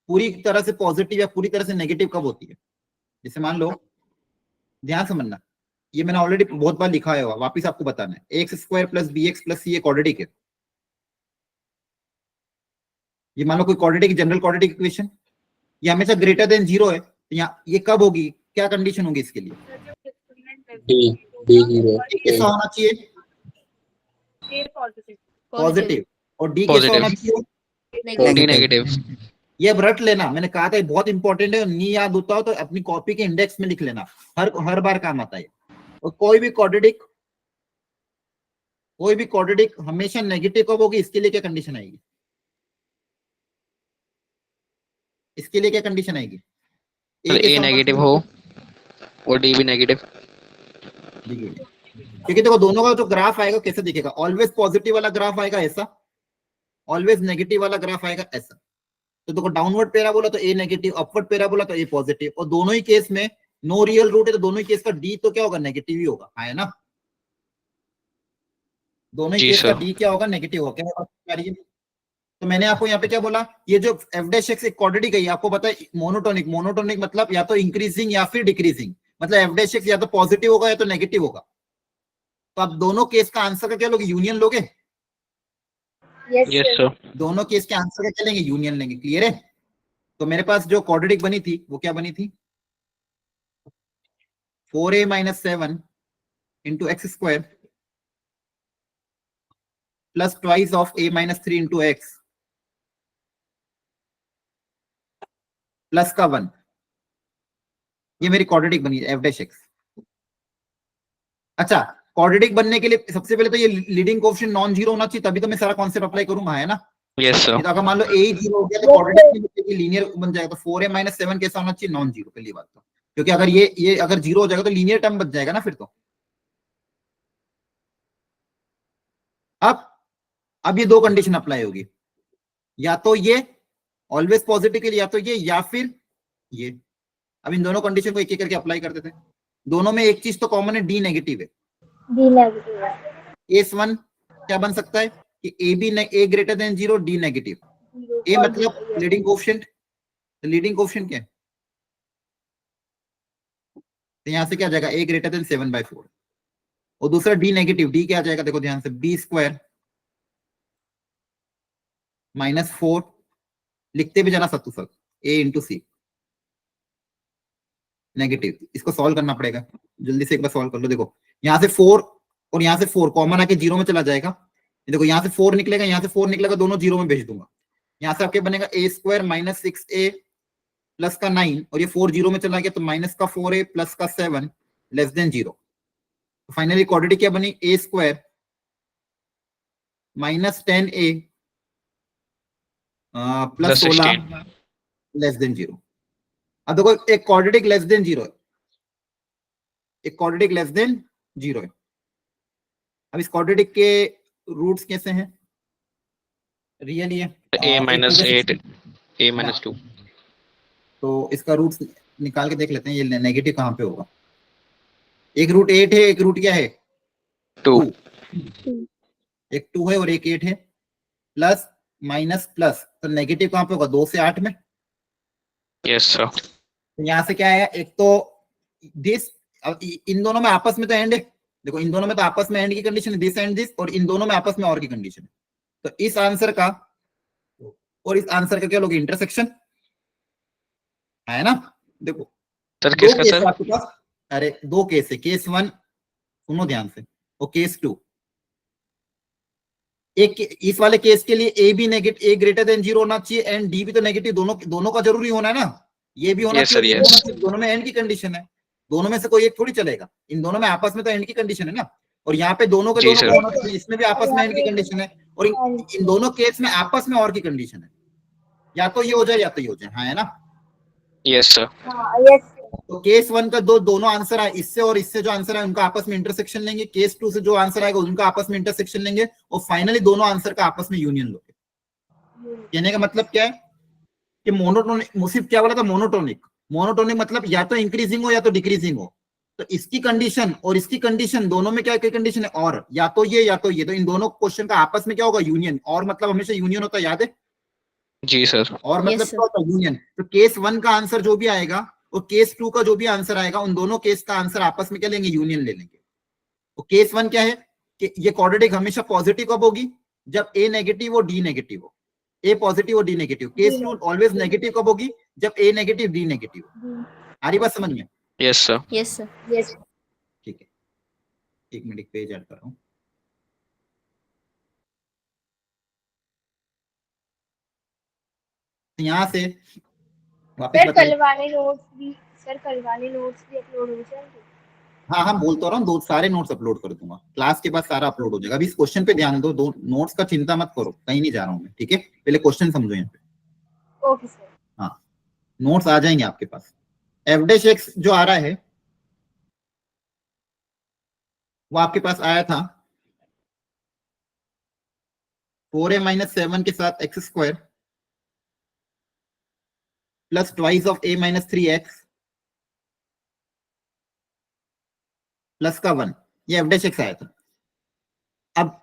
पूरी तरह से पॉजिटिव या पूरी तरह से नेगेटिव कब होती है। जैसे मान लो, ध्यान समझना, ये मैंने ऑलरेडी बहुत बार लिखा है, वापिस आपको बताना है, X square plus B X plus C ये क्वाड्रेटिक है। ये मान लो कोई क्वाड्रेटिक, जनरल क्वाड्रेटिक इक्वेशन, ये हमेशा ग्रेटर देन 0 है, तो यहाँ ये कब होगी, क्या कंडीशन होगी इसके लिए? डी 0 कैसा होना चाहिए? पॉजिटिव। और डी कैसा होना चाहिए? D negative. ये अब रट लेना, मैंने कहा था बहुत इंपॉर्टेंट है, नहीं याद होता हो तो अपनी कॉपी के इंडेक्स में लिख लेना, हर बार काम आता है। और कोई भी क्वाड्रेटिक हमेशा नेगेटिव कब होगी, इसके लिए क्या कंडीशन आएगी? इसके लिए क्या कंडीशन आएगी? ए नेगेटिव हो और डी भी नेगेटिव। क्योंकि देखो दोनों का जो ग्राफ आएगा कैसे दिखेगा, ऑलवेज पॉजिटिव वाला ग्राफ आएगा ऐसा, ऑलवेज नेगेटिव वाला ग्राफ आएगा ऐसा। तो देखो डाउनवर्ड पैराबोला तो ए नेगेटिव, अपवर्ड पैराबोला तो ए पॉजिटिव, और दोनों ही केस में नो रियल रूट है, तो दोनों ही केस का डी तो क्या होगा, नेगेटिव ही होगा, है ना। दोनों ही केस का डी क्या होगा, नेगेटिव होगा। क्या तो मैंने आपको यहाँ पे क्या बोला, ये जो एफ डैश एक्स एक क्वाड्रेटिक है, आपको पता है मोनोटोनिक मतलब या तो इंक्रीजिंग या फिर डिक्रीजिंग, मतलब एफ डैश एक्स या तो पॉजिटिव होगा या तो नेगेटिव होगा। तो आप दोनों केस का आंसर का क्या लोगे, यूनियन लोगे? Yes sir. दोनों केस के आंसर का क्या लेंगे, यूनियन लेंगे। क्लियर है? तो मेरे पास जो क्वाड्रेटिक बनी थी वो क्या बनी थी, 4a - 7 into x square plus twice of a - 3 into x plus का 1। ये मेरी क्वाड्रेटिक बनी है एफ डैश एक्स। अच्छा, क्वाड्रेटिक बनने के लिए सबसे पहले तो ये लीडिंग कोएफिशिएंट नॉन जीरो होना चाहिए, तभी तो मैं सारा कॉन्सेप्ट अप्लाई करूंगा, है ना। Yes sir. तो अगर मान लो a ही 0 हो गया तो क्वाड्रेटिक लीनियर बन जाएगा। तो 4a - 7 कैसा होना चाहिए, नॉन जीरो, पहली बात तो, क्योंकि अगर ये अगर 0 हो जाएगा तो लीनियर टर्म बच जाएगा ना फिर तो। अब ये दो कंडीशन अप्लाई होगी, या तो ये ऑलवेज पॉजिटिव के लिए, या तो ये, या फिर ये। अब इन दोनों कंडीशन को एक एक करके अप्लाई करते थे। दोनों में एक चीज तो कॉमन है, डी नेगेटिव है। डी नेगेटिव है। केस 1 क्या बन सकता है कि ए ग्रेटर देन 0, डी नेगेटिव। ए मतलब लीडिंग कोएफिशिएंट, लीडिंग कोएफिशिएंट क्या है, तो यहां से क्या आ जाएगा, ए ग्रेटर देन 7/4। और दूसरा डी नेगेटिव, डी क्या आ जाएगा, देखो ध्यान से, बी स्क्वायर -4, लिखते भी जाना सत्तू सर, ए इंटू सी नेगेटिव। इसको सॉल्व करना पड़ेगा, जल्दी से एक बार सॉल्व कर लो। देखो यहाँ से 4 और यहाँ से 4 कॉमन आके 0 में चला जाएगा। देखो यहाँ से 4 निकलेगा, यहाँ से 4 निकलेगा, दोनों 0 में भेज दूंगा। यहाँ से आपके बनेगा a स्क्वायर -6a प्लस का 9, और ये 4 0 में चला गया तो माइनस का 4a प्लस का 7 लेस देन 0। तो फाइनली क्वाड्रेटिक क्या बनी, a square -10a plus 16 less than 0। अब देखो एक क्वाड्रेटिक लेस देन 0 है, एक क्वाड्रेटिक लेस देन 0 है। अब इस क्वाड्रेटिक के रूट्स कैसे हैं, रियल ही है, a -8 a -2। तो इसका रूट्स निकाल के देख लेते हैं, ये नेगेटिव कहां पे होगा। एक रूट 8 है, एक रूट क्या है 2। एक 2 है और एक 8 है, प्लस माइनस प्लस, तो नेगेटिव कहां पे होगा, 2 से 8 में। Yes sir. तो यहां से क्या आया, एक तो दिस, इन दोनों में आपस में तो एंड है, देखो इन दोनों में तो आपस में एंड की कंडीशन है, दिस एंड दिस, और इन दोनों में आपस में और की कंडीशन है। तो इस आंसर का और इस आंसर का क्या लोगे, इंटरसेक्शन, है ना। देखो सर किसका सर, आपके पास, अरे दो केस है, केस 1 सुनो ध्यान से, और केस 2। एक इस वाले केस के लिए ए भी नेगेटिव, ए ग्रेटर देन 0 होना चाहिए एंड डी भी तो नेगेटिव, दोनों का जरूरी होना है ना। ये भी होना चाहिए, दोनों में एंड की कंडीशन है, दोनों में से कोई एक थोड़ी चलेगा, इन दोनों में आपस में तो एंड की कंडीशन है ना। और यहाँ पे दोनों के दोनों होना चाहिए, इसमें भी आपस में एंड की कंडीशन है, और इन दोनों केस में आपस में और की कंडीशन है, या तो ये हो जाए या तो ये हो जाए, हाँ है ना। Yes sir. हाँ यस। तो केस 1 का दोनों आंसर आए, इससे और इससे जो आंसर है उनका आपस में इंटरसेक्शन लेंगे, केस 2 से जो आंसर आएगा उनका आपस में इंटरसेक्शन लेंगे, और फाइनली दोनों आंसर का आपस में यूनियन लोगे। कहने का मतलब क्या है कि मोनोटोनिक, मुसीब क्या बोला था, मोनोटोनिक। मोनोटोनिक मतलब या तो इंक्रीजिंग हो या तो डिक्रीजिंग हो। तो इसकी कंडीशन और इसकी कंडीशन दोनों में क्या कंडीशन है, और या तो ये या तो ये, तो इन दोनों क्वेश्चन का आपस में क्या होगा, यूनियन। और मतलब हमेशा यूनियन होता है, याद है? जी सर। और मतलब Yes, क्या होता है, यूनियन। तो केस 1 का आंसर जो भी आएगा और केस 2 का जो भी आंसर आएगा, उन दोनों केस का आंसर आपस में क्या लेंगे, यूनियन ले लेंगे। तो केस 1 क्या है कि ये क्वाड्रेटिक हमेशा पॉजिटिव कब होगी, जब ए नेगेटिव हो डी नेगेटिव हो, ए पॉजिटिव और D negative. Case 2 always negative कब होगी, जब ए नेगेटिव डी नेगेटिव हो। आ रही बात समझ में? Yes sir. yes sir. Yes ठीक है, एक मिनट पेज ऐड कर रहा हूँ। यहाँ से वापस सर बताइए। कल वाले नोट्स भी अपलोड हो जाएंगे? हाँ हाँ, बोल तो रहा हूँ, सारे नोट्स अपलोड कर दूंगा क्लास के बाद, सारा अपलोड हो जाएगा। अभी इस क्वेश्चन पे ध्यान दो, नोट्स का चिंता मत करो, कहीं नहीं जा रहा हूँ मैं, ठीक है? पहले क्वेश्चन समझो यहाँ पे। Okay sir. हाँ, नोट्स आ जाएंगे आपके पास। f' जो आ रहा है वो आपके पास आया था 4a - 7 के साथ x² plus twice of a - 3x plus का 1, ये f' आया था। अब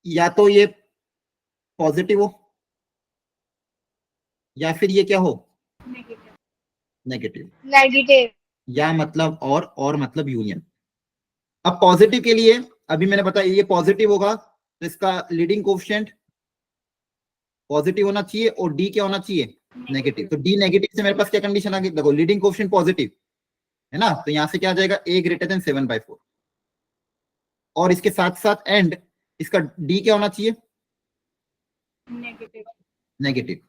या तो ये पॉजिटिव हो या फिर ये क्या हो, नेगेटिव, नेगेटिव। या मतलब और मतलब यूनियन। अब पॉजिटिव के लिए अभी मैंने बताया ये पॉजिटिव होगा तो इसका लीडिंग कोएफिशिएंट पॉजिटिव होना चाहिए और डी क्या होना चाहिए, नेगेटिव। तो डी नेगेटिव से मेरे पास क्या कंडीशन आ गई, देखो लीडिंग कोएफिशिएंट पॉजिटिव है ना, तो यहां से क्या आ जाएगा, a > 7/4। और इसके साथ साथ एंड इसका डी क्या होना चाहिए, नेगेटिव।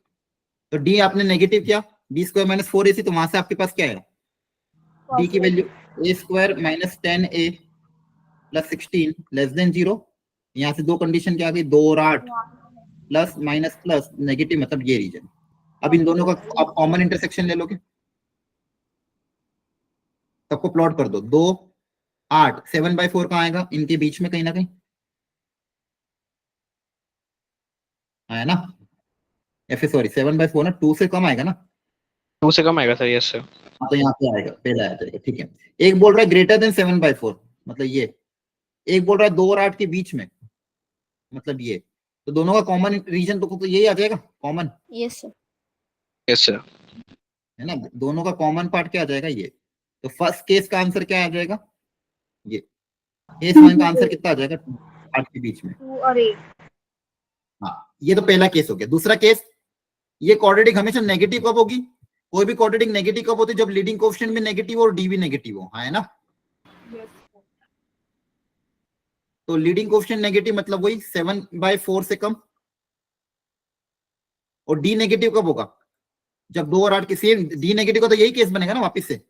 तो डी आपने नेगेटिव किया, b² - 4ac, तो वहां से आपके पास क्या है, डी की वैल्यू a² - 10a + 16 <0। यहाँ से दो कंडीशन क्या आ गई, 2 और 8 प्लस माइनस प्लस नेगेटिव, मतलब ये रीजन। अब इन दोनों का आप कॉमन इंटरसेक्शन ले लोगे, सबको प्लॉट कर दो। 2 8 7/4 कहाँ आएगा, इनके बीच में कहीं ना कहीं आया ना, या फिर सॉरी 7/4 ना, 2 से कम आएगा ना, 2 से कम आएगा सर। Yes sir. हाँ तो यहाँ पे आएगा, पहले आ जाएगा, ठीक है। एक बोल रहा है ग्रेटर देन 7/4, मतलब ये। एक बोल रहा है 2 और 8 के बीच में, मतलब ये। तो दोनों का कॉमन रीजन तो यही आ जाएगा, common, yes sir. Yes sir. है ना। दोनों का कॉमन पार्ट क्या आ जाएगा, ये। तो फर्स्ट केस का आंसर क्या आ जाएगा, ये। केस 1 का आंसर कितना आ जाएगा, 8 के बीच में। 2 और 8। हाँ, ये तो पहला केस हो गया। दूसरा केस, ये क्वाड्रेटिक हमेशा नेगेटिव कब होगी, कोई भी क्वाड्रेटिक नेगेटिव कब होती है, जब लीडिंग कोएफिशिएंट भी नेगेटिव और डी भी नेगेटिव हो, हाँ है ना। तो लीडिंग कोएफिशिएंट नेगेटिव मतलब वही 7/4 से कम, और डी नेगेटिव कब होगा, जब 2 और 8 के सेम। डी नेगेटिव का तो यही केस बनेगा ना वापस से,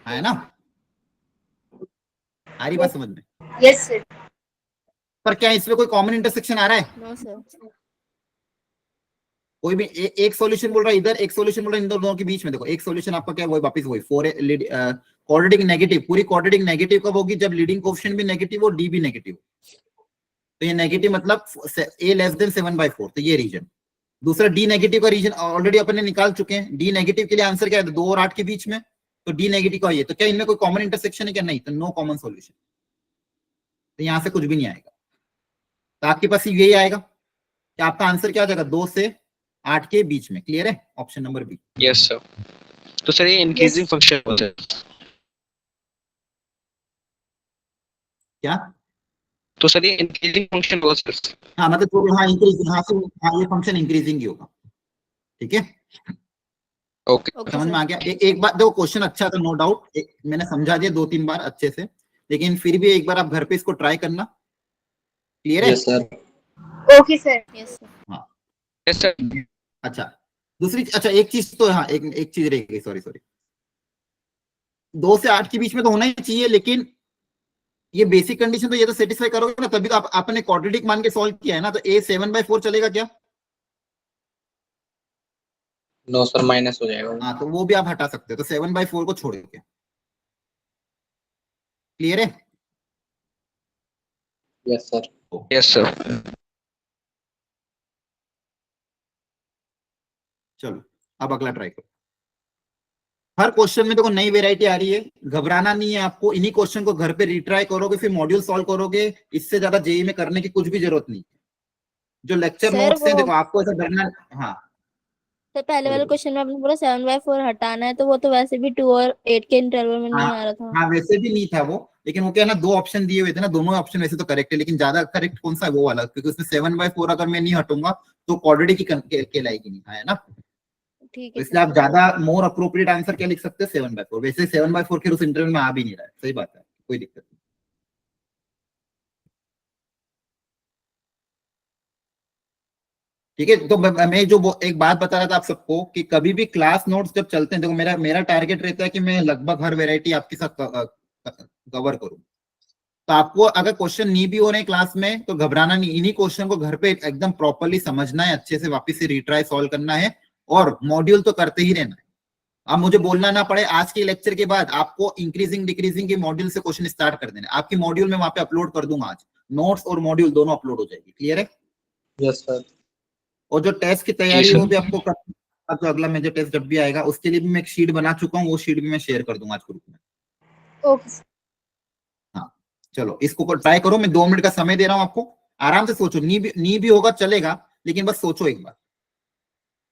है ना। आ रही बात समझ में? Yes sir. पर क्या इसमें कोई कॉमन इंटरसेक्शन आ रहा है, No sir. कोई भी एक सॉल्यूशन बोल रहा है इधर, एक सॉल्यूशन बोल रहा है इन दोनों के बीच में। देखो एक सॉल्यूशन आपका क्या है, वही वापस वही 4 क्वाड्रेटिक नेगेटिव। पूरी क्वाड्रेटिक नेगेटिव कब होगी, जब लीडिंग कोएफिशिएंट भी नेगेटिव और डी भी नेगेटिव। तो ये नेगेटिव मतलब a < 7/4, तो ये रीजन। दूसरा डी नेगेटिव का रीजन ऑलरेडी अपन ने निकाल चुके हैं। डी नेगेटिव के लिए आंसर क्या है, 2 और 8 के बीच में, तो डी नेगेटिव का ये। तो क्या इनमें कोई कॉमन इंटरसेक्शन है क्या, नहीं, तो नो कॉमन सॉल्यूशन, तो यहां से कुछ भी नहीं आएगा। तो आपके पास यही आएगा कि आपका आंसर क्या आ जाएगा, 2 से 8 के बीच में। क्लियर है, option number B. Yes sir. तो सर ये इंक्रीजिंग फंक्शन होता है क्या, तो सर ये इंक्रीजिंग फंक्शन होगा सर। हाँ मतलब हाँ इंक्रीजिंग, हाँ से हाँ ये फंक्शन इंक्रीजिंग ही होगा, ठीक है। ओके। Okay समझ में sir. आ गया। एक बार देखो, क्वेश्चन अच्छा था, नो डाउट, मैंने समझा दिया 2-3 बार अच्छे से, लेकिन फिर भी एक बार आप घर पे इसको ट्राई करना। क्लियर है? Yes sir. Okay sir. Yes sir. Yes sir. अच्छा, दूसरी, अच्छा एक चीज तो, हाँ एक चीज रह गई, सॉरी 2 से 8 के बीच में तो होना ही चाहिए, लेकिन ये बेसिक कंडीशन तो ये तो सेटिस्फाई करोगे ना, तभी तो आपने क्वाड्रेटिक मान के सॉल्व किया है ना। तो a 7/4 चलेगा क्या, नो सर, माइनस हो जाएगा वो। हाँ तो वो भी आप हटा सकते हो, तो 7/4 को छोड़ के। क्लियर है? Yes sir. Yes, sir. चलो अब अगला ट्राई करो। हर क्वेश्चन में देखो नई वेराइटी आ रही है, घबराना नहीं है आपको। इन्हीं क्वेश्चन को घर पे रिट्राई करोगे, फिर मॉड्यूल सॉल्व करोगे। इससे ज्यादा जेई में करने की कुछ भी जरूरत नहीं। जो लेक्चर सर नोट्स हैं वो देखो, आपको ऐसा डरना। हाँ सर पहले बोलो वाले बोलो। क्वेश्चन में आपने पूरा 7/4 हटाना है, तो वो तो वैसे भी 2 और 8 के इंटरवल में हाँ नहीं आ रहा था। हाँ, वैसे भी नहीं था वो, लेकिन वो क्या है ना, दो ऑप्शन दिए हुए थे ना, दोनों ऑप्शन वैसे तो करेक्ट है, लेकिन ज्यादा करेक्ट कौन सा है वो वाला, क्योंकि उसमें 7/4 अगर मैं नहीं हटूंगा तो क्वाड्रेटिक की कहलाएगी नहीं, है ना। ठीक तो है इसलिए सर। आप ज्यादा मोर अप्रोप्रिएट आंसर क्या लिख सकते हैं, 7/4। वैसे 7/4 फिर उस इंटरवल में आ भी नहीं रहा है, सही बात है, कोई दिक्कत नहीं। ठीक है, तो मैं जो एक बात बता रहा था आप सबको, कि कभी भी क्लास नोट्स जब चलते हैं, देखो मेरा मेरा टारगेट रहता है कि मैं लगभग हर वैरायटी आपके साथ कवर करूं। तो आपको अगर क्वेश्चन नहीं भी हो रहे हैं क्लास में तो घबराना नहीं, इन्हीं क्वेश्चन को घर पे एकदम प्रॉपरली समझना है, अच्छे से वापस से रिट्राई सॉल्व करना है, और मॉड्यूल तो करते ही रहना है। अब मुझे बोलना ना पड़े, आज के लेक्चर के बाद आपको इंक्रीजिंग डिक्रीजिंग के मॉड्यूल से क्वेश्चन स्टार्ट कर देना। आपकी मॉड्यूल में वहां पे अपलोड कर दूंगा आज, नोट्स और मॉड्यूल दोनों अपलोड हो जाएगी। क्लियर है? Yes sir. और जो टेस्ट की जी तैयारी है वो भी सर. आपको जो अगला मेजर टेस्ट जब भी आएगा उसके लिए भी मैं एक शीट बना चुका हूँ, वो शीट भी मैं शेयर कर दूंगा आज ग्रुप में। Okay sir. हाँ चलो, इसको ट्राई करो। मैं 2 मिनट का समय दे रहा हूँ आपको, आराम से सोचो। नहीं भी होगा चलेगा, लेकिन बस सोचो एक बार,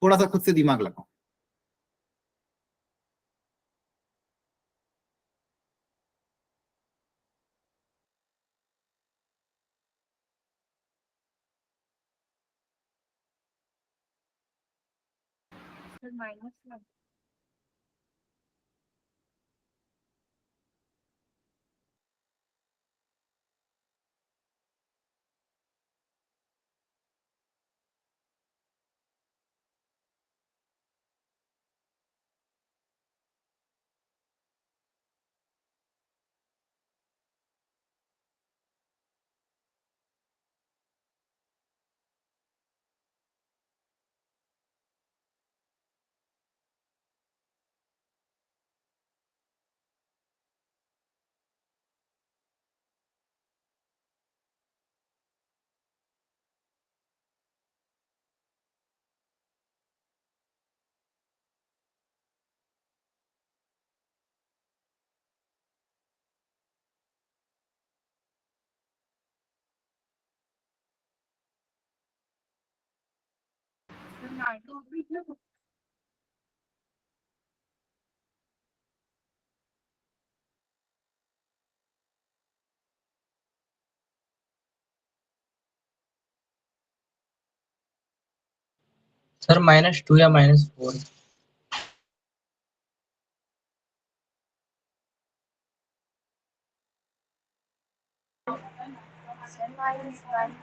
थोड़ा सा खुद से दिमाग लगाओ। सर -1। सर -2 या -4? सर -1।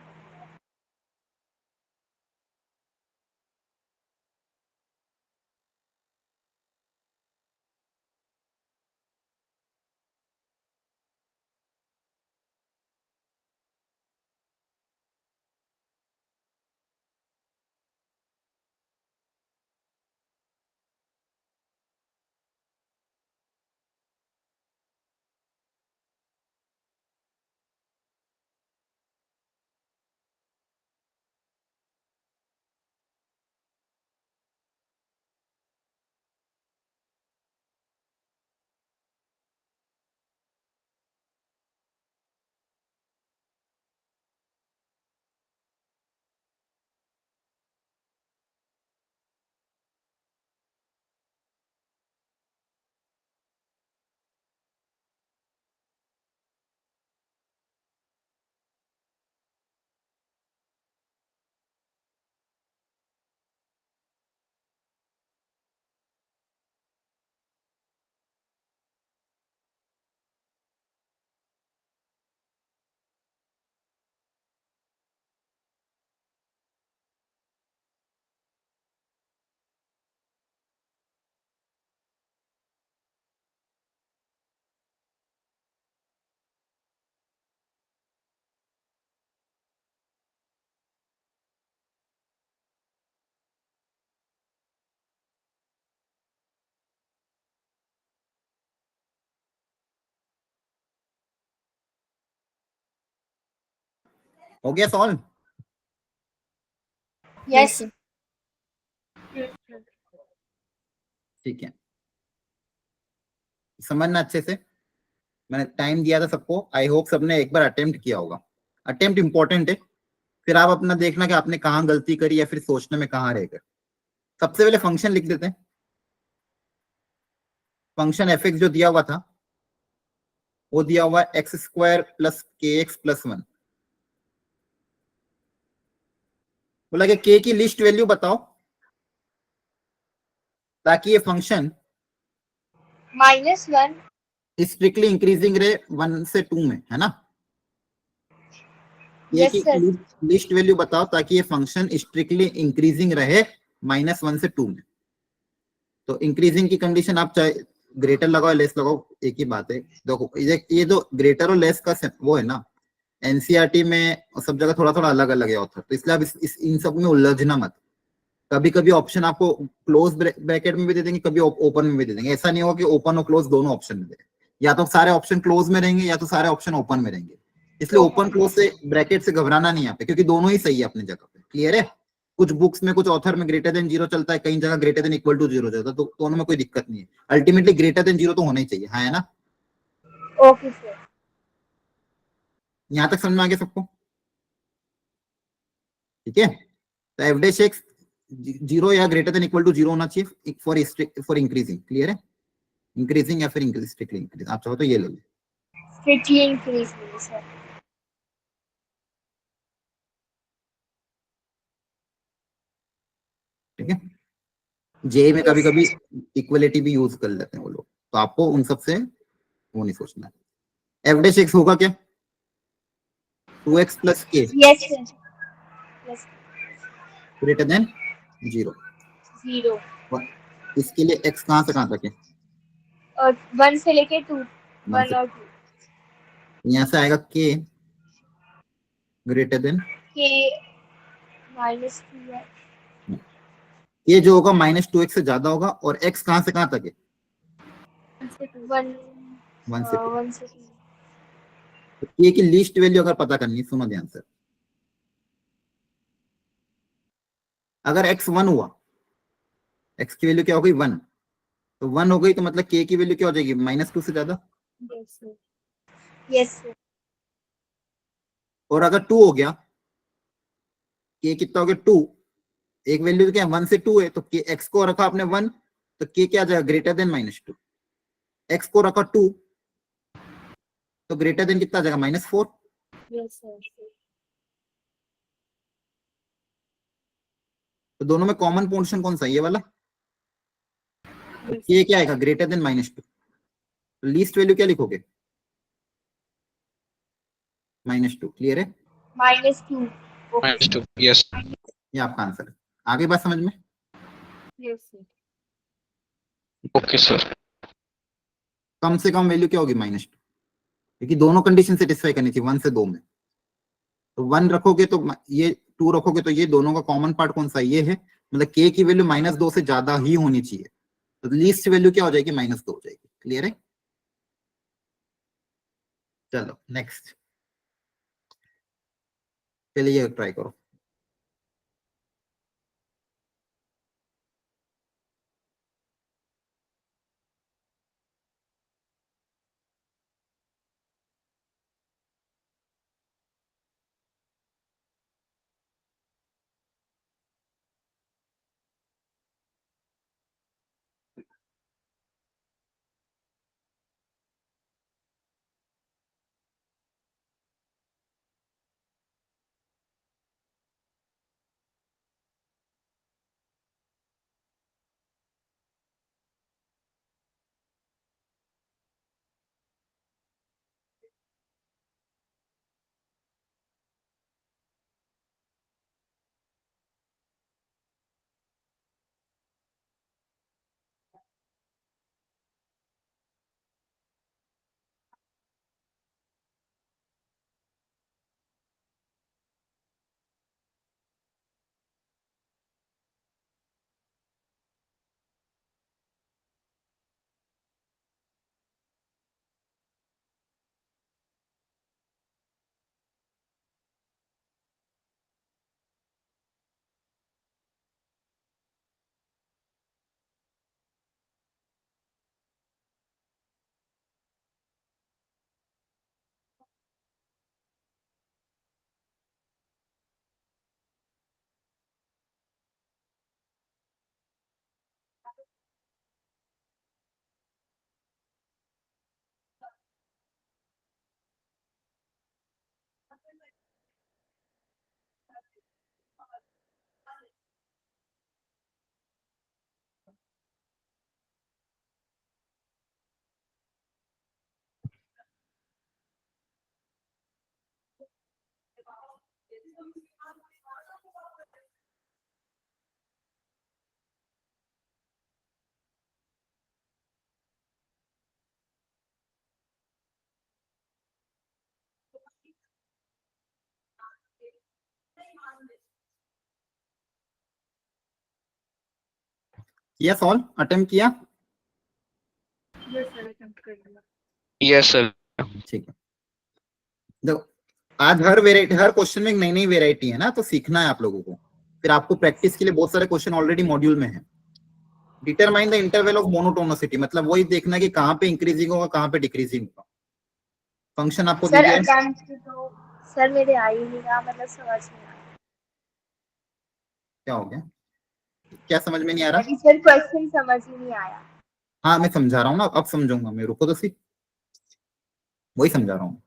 हो गया सॉल्व? यस। sir. ठीक है, समझना अच्छे से। मैंने टाइम दिया था सबको, आई होप सबने एक बार अटेम्प्ट किया होगा। अटेम्प्ट इंपॉर्टेंट है, फिर आप अपना देखना कि आपने कहाँ गलती करी या फिर सोचने में कहाँ रह गए। सबसे पहले फंक्शन लिख देते हैं। फंक्शन एफ एक्स जो दिया हुआ था वो दिया हुआ है एक्स स्क्वायर प्लस के एक्स प्लस 1। बोला कि के की लिस्ट वैल्यू बताओ ताकि ये फंक्शन -1। स्ट्रिक्टली इंक्रीजिंग रहे 1 से 2 में, है ना। ये यस की सर। लिस्ट वैल्यू बताओ ताकि ये फंक्शन स्ट्रिक्टली इंक्रीजिंग रहे -1 से 2 में। तो इंक्रीजिंग की कंडीशन आप चाहे ग्रेटर लगाओ लेस लगाओ, एक ही बात है। देखो ये जो ग्रेटर और लेस का वो है ना, एनसीईआरटी में सब जगह थोड़ा थोड़ा अलग अलग है ऑथर, तो इसलिए आप इन सब में उलझना मत। कभी कभी ऑप्शन आपको क्लोज ब्रैकेट में भी दे देंगे, कभी ओपन में भी दे देंगे। ऐसा नहीं होगा कि ओपन और क्लोज दोनों ऑप्शन में दे, या तो सारे ऑप्शन क्लोज में रहेंगे या तो सारे ऑप्शन ओपन में रहेंगे। इसलिए ओपन क्लोज से ब्रैकेट से घबराना नहीं यहाँ पे, क्योंकि दोनों ही सही है अपनी जगह पे। क्लियर है? कुछ बुक्स में कुछ ऑथर में ग्रेटर देन 0 चलता है, कई जगह ग्रेटर देन इक्वल टू 0 चलता है, तो दोनों में कोई दिक्कत नहीं है। अल्टीमेटली ग्रेटर देन 0 तो होना ही चाहिए, हाँ है ना। Okay sir. यहाँ तक समझ में आ गया सबको? ठीक है, तो एफ डैश एक्स 0 या ग्रेटर देन इक्वल टू 0 होना चाहिए फॉर इंक्रीजिंग। क्लियर है? इंक्रीजिंग या फिर इंक्रीज स्ट्रिक्टली इंक्रीज, आप चाहो तो ये ले लो। स्ट्रिक्टली इंक्रीज नहीं सर। ठीक है, जे में कभी Yes. कभी इक्वलिटी भी यूज कर लेते हैं वो लोग, तो आपको उन सब से वो नहीं सोचना है। एफ डैश एक्स होगा क्या? 2x प्लस के Yes sir. Yes. Greater than 0। 0 इसके लिए x कहां से कहां तक है? और 1 से लेके 2, 1 1 से और 2 यहाँ से आएगा k ग्रेटर देन, के -2 है। ये जो होगा -2x से ज्यादा होगा, और x कहां से कहां तक है? 1 से 2 1 1 से 2। 1 से 2। तो k की लिस्ट वैल्यू अगर पता करनी है, सुनो ध्यान से। अगर x 1 हुआ, x की वैल्यू क्या हो गई 1, तो 1 हो गई तो मतलब k की वैल्यू क्या हो जाएगी? -2 से ज्यादा। Yes sir. Yes sir. और अगर 2 हो गया, k कितना हो गया 2, एक वैल्यू तो क्या 1 से 2 है, तो k x को रखा आपने 1, तो k क्या आ जाएगा? Greater than -2। x को रखा 2, तो ग्रेटर देन कितना आ जाएगा? -4। Yes sir. तो दोनों में कॉमन पोर्शन कौन सा है? ये वाला। तो Yes. k क्या आएगा? Greater than -2। तो लीस्ट वैल्यू क्या लिखोगे? -2। क्लियर है? -2. Okay sir. -2 yes ये आपका आंसर है। आगे बात समझ में? Yes sir. okay sir कम से कम वैल्यू क्या होगी? -2, क्योंकि दोनों कंडीशन सेटिस्फाई करनी चाहिए 1 से 2 में। तो 1 रखोगे तो ये, 2 रखोगे तो ये, दोनों का कॉमन पार्ट कौन सा? ये है, मतलब k की वैल्यू -2 से ज्यादा ही होनी चाहिए। तो लीस्ट वैल्यू क्या हो जाएगी? -2 हो जाएगी। क्लियर है? चलो नेक्स्ट, चलिए ट्राई करो। किया सॉल्व, अटेम्प्ट किया? Yes, sir. ठीक है, देखो आज हर वेराइटी, हर क्वेश्चन में एक नई नई वेराइटी है ना, तो सीखना है आप लोगों को। फिर आपको प्रैक्टिस के लिए बहुत सारे क्वेश्चन ऑलरेडी मॉड्यूल में है। Determine the interval of monotonicity, मतलब वही देखना कि कहाँ पे इंक्रीजिंग होगा, कहाँ पे डिक्रीजिंग होगा। फंक्शन आपको सर दिया है, अटेम्प्ट तो सर मेरे आ ही नहीं रहा, मतलब समझ नहीं आया। क्या हो गया, क्या समझ में नहीं आ रहा? अभी सर क्वेश्चन समझ ही नहीं आया। हाँ मैं समझा रहा हूँ ना, अब समझूंगा मैं, रुको तो सी, वही समझा रहा हूँ।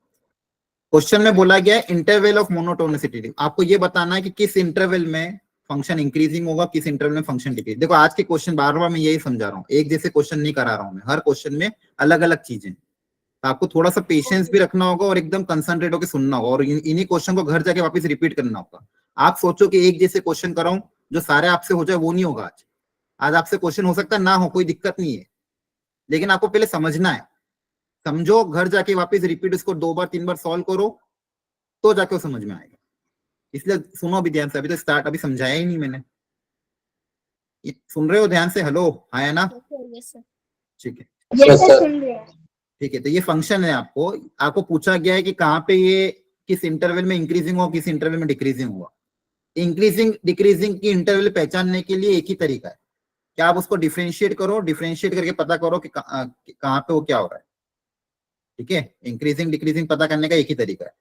क्वेश्चन में बोला गया है इंटरवल ऑफ मोनोटोनिसिटी, आपको ये बताना है कि किस इंटरवल में फंक्शन इंक्रीजिंग होगा, किस इंटरवल में फंक्शन डिक्रीज। देखो आज के क्वेश्चन बार बार मैं यही समझा रहा हूँ, एक जैसे क्वेश्चन नहीं करा रहा हूँ मैं, हर क्वेश्चन में अलग अलग चीजें। तो आपको थोड़ा सा पेशेंस भी रखना होगा और एकदम कंसंट्रेट होकर सुनना होगा, और इन्हीं क्वेश्चन को घर जाके वापस रिपीट करना होगा। आप सोचो कि एक जैसे क्वेश्चन कराऊं जो सारे आपसे हो जाए, वो नहीं होगा। आज आज आपसे क्वेश्चन हो सकता है ना हो, कोई दिक्कत नहीं है, लेकिन आपको पहले समझना है। समझो, घर जाके वापस रिपीट इसको 2 बार 3 बार सॉल्व करो, तो जाके वो समझ में आएगा। इसलिए सुनो अभी ध्यान से, अभी तो स्टार्ट, अभी समझाया ही नहीं मैंने। सुन रहे हो ध्यान से? हेलो, आया ना? Yes sir. ठीक है, ये Yes, सर sir. सुन रहे हैं। ठीक है। तो ये फंक्शन है, आपको आपको पूछा गया है कि कहाँ पे ये किस इंटरवल में इंक्रीजिंग होगा, किस इंटरवल में डिक्रीजिंग होगा। इंक्रीजिंग डिक्रीजिंग की इंटरवल पहचानने के लिए एक ही तरीका है, क्या आप उसको डिफरेंशिएट करो, डिफरेंशिएट करके पता करो कि कहाँ पे वो क्या हो रहा है। ठीक है, इंक्रीजिंग डिक्रीजिंग पता करने का एक ही तरीका है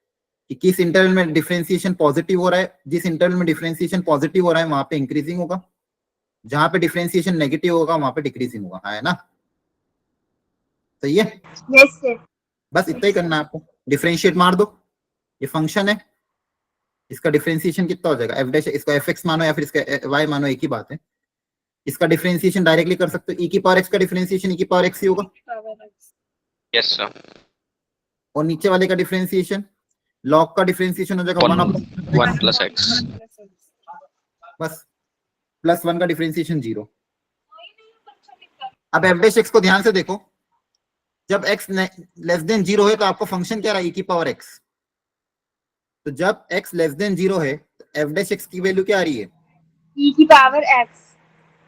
कि किस इंटरवल में डिफरेंशिएशन पॉजिटिव हो रहा है। जिस इंटरवल में डिफरेंशिएशन पॉजिटिव हो रहा है वहां पे इंक्रीजिंग होगा, जहां पे डिफरेंशिएशन नेगेटिव होगा वहां पे डिक्रीजिंग होगा, है ना? सही है, यस सर। बस इतना ही करना है आपको, डिफरेंशिएट मार दो। ये फंक्शन है, इसका डिफरेंशिएशन कितना हो जाएगा, एफ डैश, इसको एफ एक्स मानो या फिर इसका वाई मानो, एक ही बात है। इसका डिफरेंशिएशन डायरेक्टली कर सकते हो, ई की पावर एक्स का डिफरेंशिएशन ई की पावर एक्स ही होगा, Yes, sir. और नीचे वाले का डिफरेंशिएशन लॉग का डिफरेंशिएशन हो जाएगा 1 plus x. बस, प्लस 1 का डिफरेंशिएशन 0। अब एफ डैश एक्स को ध्यान से देखो, जब x लेस देन 0 है तो आपको फंक्शन क्या रहा है, ई की पावर x। तो जब x लेस देन 0 है तो एफ डैश एक्स की वैल्यू क्या आ रही है, ई की पावर एक्स।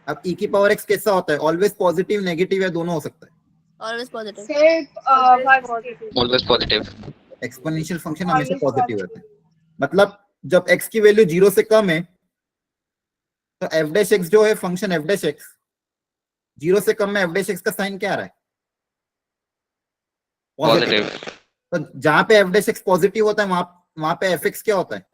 अब ई की पावर x कैसा होता है, ऑलवेज पॉजिटिव नेगेटिव या दोनों हो सकता है। Always positive. सिर्फ पॉजिटिव। Always positive. एक्सपोनेंशियल फंक्शन हमेशा Always पॉजिटिव positive. रहता है, मतलब जब x की वैल्यू 0 से कम है तो एफ डैश एक्स जो है फंक्शन एफ डैश एक्स 0 से कम में एफ डैश एक्स का साइन क्या आ रहा है, Positive. तो जहां पे एफ डैश एक्स पॉजिटिव होता है वहां पे एफ एक्स क्या होता है,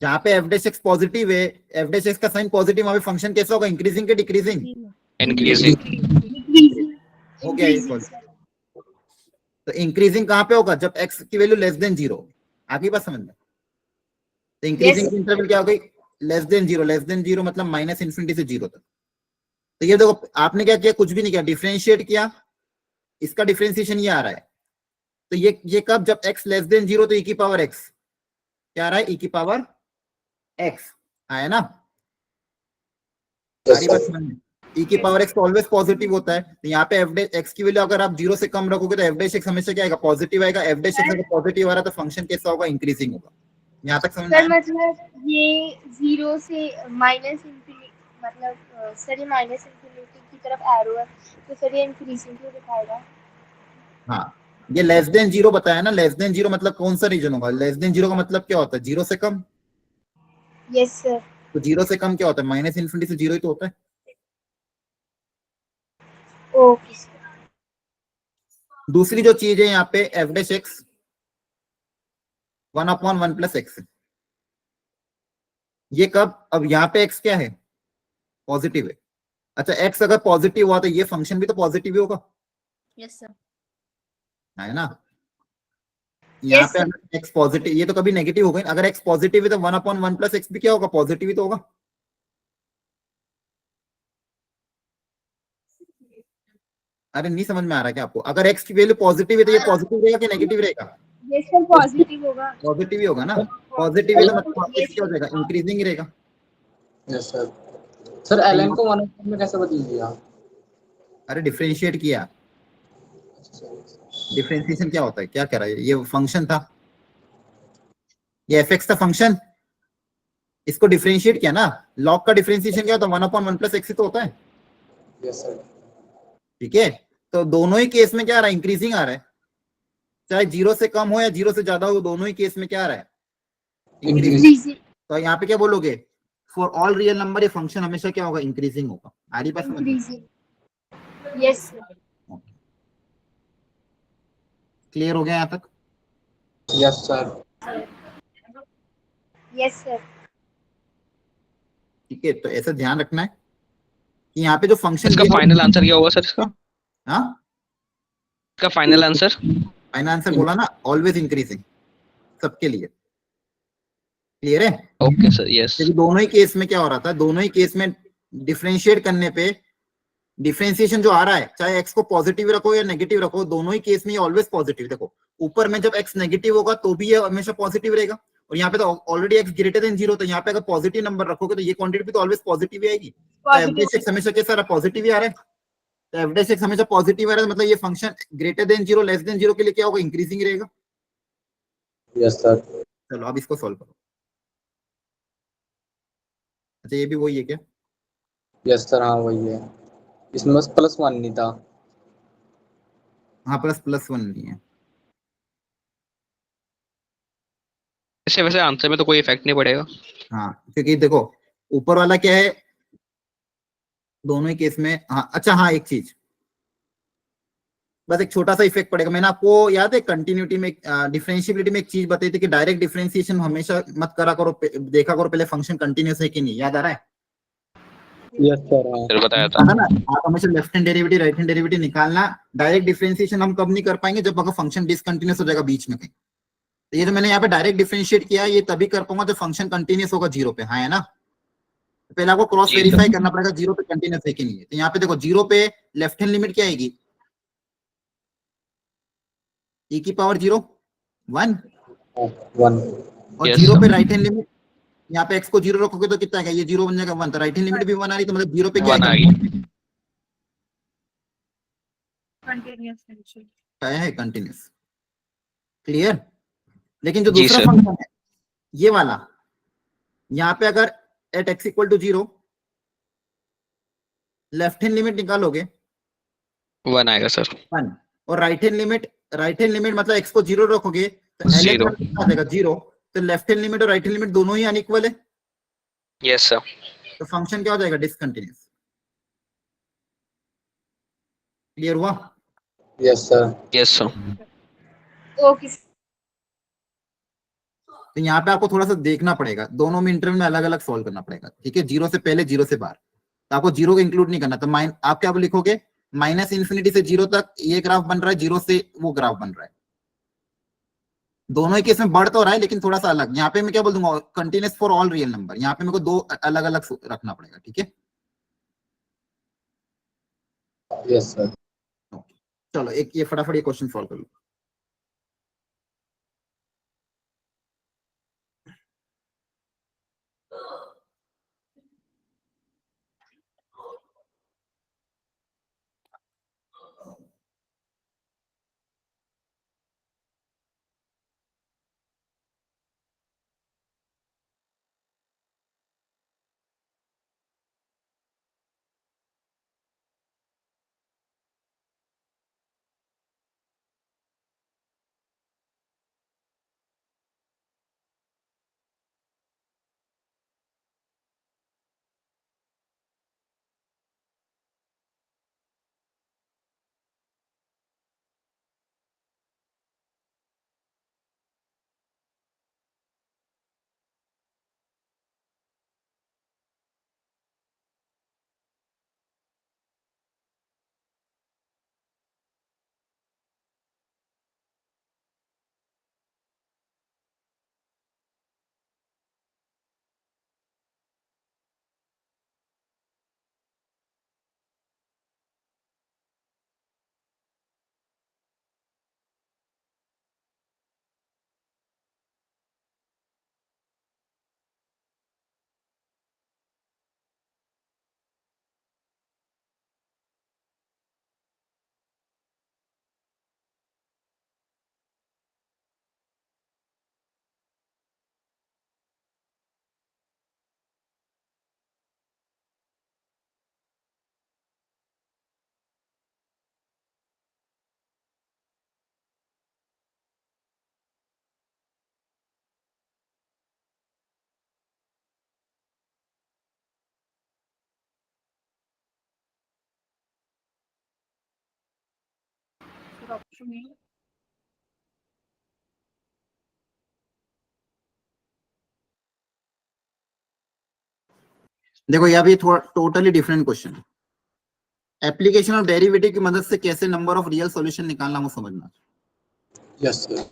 जहां पे एफ डैश एक्स पॉजिटिव है, एफ डैश एक्स का साइन पॉजिटिव, वहां पे फंक्शन कैसा होगा, इंक्रीजिंग के डिक्रीजिंग? Increasing. Increasing. हो गया ये Increasing, सॉल्व। sir. तो इंक्रीजिंग कहां पे होगा, जब x की वैल्यू लेस देन 0। आगे बात समझ में? तो इंक्रीजिंग की इंटरवल क्या हो गई, लेस देन 0। लेस देन 0 मतलब माइनस इन्फिनिटी से 0 तक। तो ये देखो आपने क्या किया, कुछ भी नहीं किया, डिफरेंशिएट किया, इसका डिफरेंशिएशन ये आ रहा है। तो ये कब, जब x लेस देन 0 तो e की पावर x क्या आ रहा है, e की पावर x आया ना? Yes, सारी बात sir. समझ में? e की पावर x तो ऑलवेज पॉजिटिव होता है, तो यहाँ पे एफ डैश एक्स की वैल्यू अगर आप 0 से कम रखोगे तो एफ डैश एक्स हमेशा क्या आएगा, पॉजिटिव आएगा। एफ डैश एक्स अगर पॉजिटिव आ रहा है तो फंक्शन कैसा होगा, इंक्रीजिंग होगा। यहाँ तक समझ में सर आया? मतलब ये 0 से माइनस इंफिनिटी, मतलब सर ये माइनस इंफिनिटी की तरफ एरो है, तो सर ये इंक्रीजिंग क्यों दिखाएगा? हाँ, ये लेस देन 0 बताया ना, लेस देन 0 मतलब कौन सा रीजन होगा, लेस देन 0 का मतलब क्या होता है, 0 से कम। Yes sir. तो 0 से कम क्या होता है, माइनस इन्फिनिटी से 0 ही तो होता है। Okay sir. दूसरी जो चीज है यहाँ पे F dash x 1/1 plus x, ये कब, अब यहाँ पे x क्या है, पॉजिटिव है। अच्छा एक्स अगर पॉजिटिव हुआ तो ये फंक्शन भी तो पॉजिटिव ही होगा, यस सर। है ना। यहाँ Yes, पे sir. अगर एक्स पॉजिटिव, ये तो कभी नेगेटिव होगा, अगर एक्स पॉजिटिव है तो 1/1 + x भी क्या होगा, पॉजिटिव ही तो होगा। अरे नहीं समझ में आ रहा क्या आपको, अगर एक्स की वैल्यू पॉजिटिव है तो ये पॉजिटिव रहेगा कि नेगेटिव रहेगा, Yes, sir. Positive होगा. पॉजिटिव ही होगा ना। पॉजिटिव है तो मतलब वापस Yes, क्या हो जाएगा, इंक्रीजिंग ही रहेगा। Yes sir. सर तो ln यहाँ- को 1/1 में कैसे बदल दिया? अरे डिफरेंशिएट किया। डिफरेंशिएशन क्या होता है, क्या कह रहा है, ये फंक्शन था, ये एफ एक्स का फंक्शन, इसको डिफरेंशिएट किया ना। लॉग का डिफरेंशिएशन क्या होता है, 1/1 + x ही तो होता है, यस सर। ठीक है। तो दोनों ही केस में क्या आ रहा है, इंक्रीजिंग आ रहा है, चाहे 0 से कम हो या 0 से ज्यादा हो, दोनों ही केस में क्या आ रहा है, इंक्रीजिंग। Increasing. तो यहाँ पे क्या बोलोगे, फॉर ऑल रियल नंबर ये फंक्शन हमेशा क्या होगा, इंक्रीजिंग होगा। आ रही बात समझ में? Increasing. Yes, sir. क्लियर हो गया यहाँ तक? Yes sir. Yes, sir. ठीक है, तो ऐसा ध्यान रखना है कि यहाँ पे जो फंक्शन इसका फाइनल आंसर क्या होगा सर, इसका हाँ इसका फाइनल आंसर? फाइनल आंसर बोला ना, ऑलवेज इंक्रीजिंग, सबके लिए। क्लियर है? Okay sir, yes. क्योंकि दोनों ही केस में क्या हो रहा था, दोनों ही केस में डिफरेंशिएट करने पे डिफरेंशिएशन जो आ रहा है, चाहे एक्स को पॉजिटिव रखो या नेगेटिव रखो, दोनों ही केस में ये ऑलवेज पॉजिटिव। देखो ऊपर में जब एक्स नेगेटिव होगा तो भी ये हमेशा पॉजिटिव रहेगा, और यहाँ पे तो ऑलरेडी एक्स ग्रेटर देन 0, तो यहाँ पे अगर पॉजिटिव नंबर रखोगे तो ये क्वांटिटी भी तो ऑलवेज पॉजिटिव ही आएगी। तो Positive. एवरेज एक्स हमेशा कैसा रहा, पॉजिटिव ही आ रहा है। तो एवरेज एक्स हमेशा पॉजिटिव आ रहा है, मतलब ये function greater than 0 less than 0 के लिए क्या होगा, इंक्रीजिंग रहेगा। Yes sir. चलो अब इसको सॉल्व करो। अच्छा ये भी वही है क्या? यस सर, हाँ वही है, इसमें बस +1 नहीं था। हाँ +1 नहीं है। इससे वैसे आंसर में तो कोई इफेक्ट नहीं पड़ेगा। हाँ क्योंकि देखो ऊपर वाला क्या है, दोनों ही केस में। हाँ अच्छा हाँ एक चीज, बस एक छोटा सा इफेक्ट पड़ेगा। मैंने आपको याद है कंटिन्यूटी में, डिफरेंशिएबिलिटी में एक चीज बताई थी कि डायरेक्ट डिफरेंशिएशन हमेशा मत करा करो, देखा करो पहले फंक्शन कंटिन्यूस है कि नहीं, याद आ रहा है? यस सर, हाँ। सर बताया था। आता ना, आप हमेशा left hand derivative right hand derivative निकालना। डायरेक्ट डिफरेंशिएशन हम कब नहीं कर पाएंगे, जब अगर फंक्शन डिसकंटिन्यूस हो जाएगा बीच में कहीं। तो ये जो मैंने यहाँ पे डायरेक्ट डिफरेंशिएट किया, ये तभी कर पाऊंगा जब फंक्शन कंटिन्यूस होगा 0 पे, हाँ है ना। पहले आपको क्रॉस जी वेरीफाई करना पड़ेगा 0 पे कंटिन्यूस है कि नहीं है। तो यहाँ पे देखो 0 पे लेफ्ट हैंड लिमिट क्या आएगी, e⁻0 1, 1। और यस 0 पे सर, राइट हैंड लिमिट, यहाँ पे x को 0 रखोगे तो कितना आएगा, ये 0 बन जाएगा 1, तो राइट हैंड लिमिट भी 1 आ रही, तो मतलब 0 पे क्या 1 आएगा, आ गई। है कंटिन्यूस। क्लियर? लेकिन जो जी दूसरा सर। फंक्शन है ये वाला, यहाँ पे अगर at x = 0 left hand limit निकालोगे 1 आएगा सर। 1, और राइट हैंड लिमिट मतलब x को 0 रखोगे तो ln 0। 1 कितना आ जाएगा 0। तो लेफ्ट हैंड लिमिट और राइट हैंड लिमिट दोनों ही अनइक्वल है, यस सर। तो फंक्शन क्या हो जाएगा, डिसकंटिन्यूस। क्लियर हुआ? Yes sir. Yes sir. Okay. तो यहाँ पे आपको थोड़ा सा देखना पड़ेगा, दोनों में इंटरवल में अलग अलग सॉल्व करना पड़ेगा, ठीक है। 0 से पहले 0 से बाहर, तो आपको 0 को इंक्लूड नहीं करना। तो आप क्या लिखोगे, -∞ से 0 तक ये ग्राफ बन रहा है, 0 से वो ग्राफ बन रहा है। दोनों ही केस में बढ़ तो रहा है लेकिन थोड़ा सा अलग। यहाँ पे मैं क्या बोल दूंगा, continuous for all real number, यहाँ पे मेरे को दो अलग अलग रखना पड़ेगा, ठीक है। Yes sir. चलो एक ये फटाफट ये क्वेश्चन सॉल्व कर लो। Option A. देखो यहाँ भी थोड़ा टोटली डिफरेंट क्वेश्चन है। एप्लीकेशन ऑफ डेरिवेटिव की मदद से कैसे नंबर ऑफ रियल सॉल्यूशन निकालना वो समझना। Yes sir.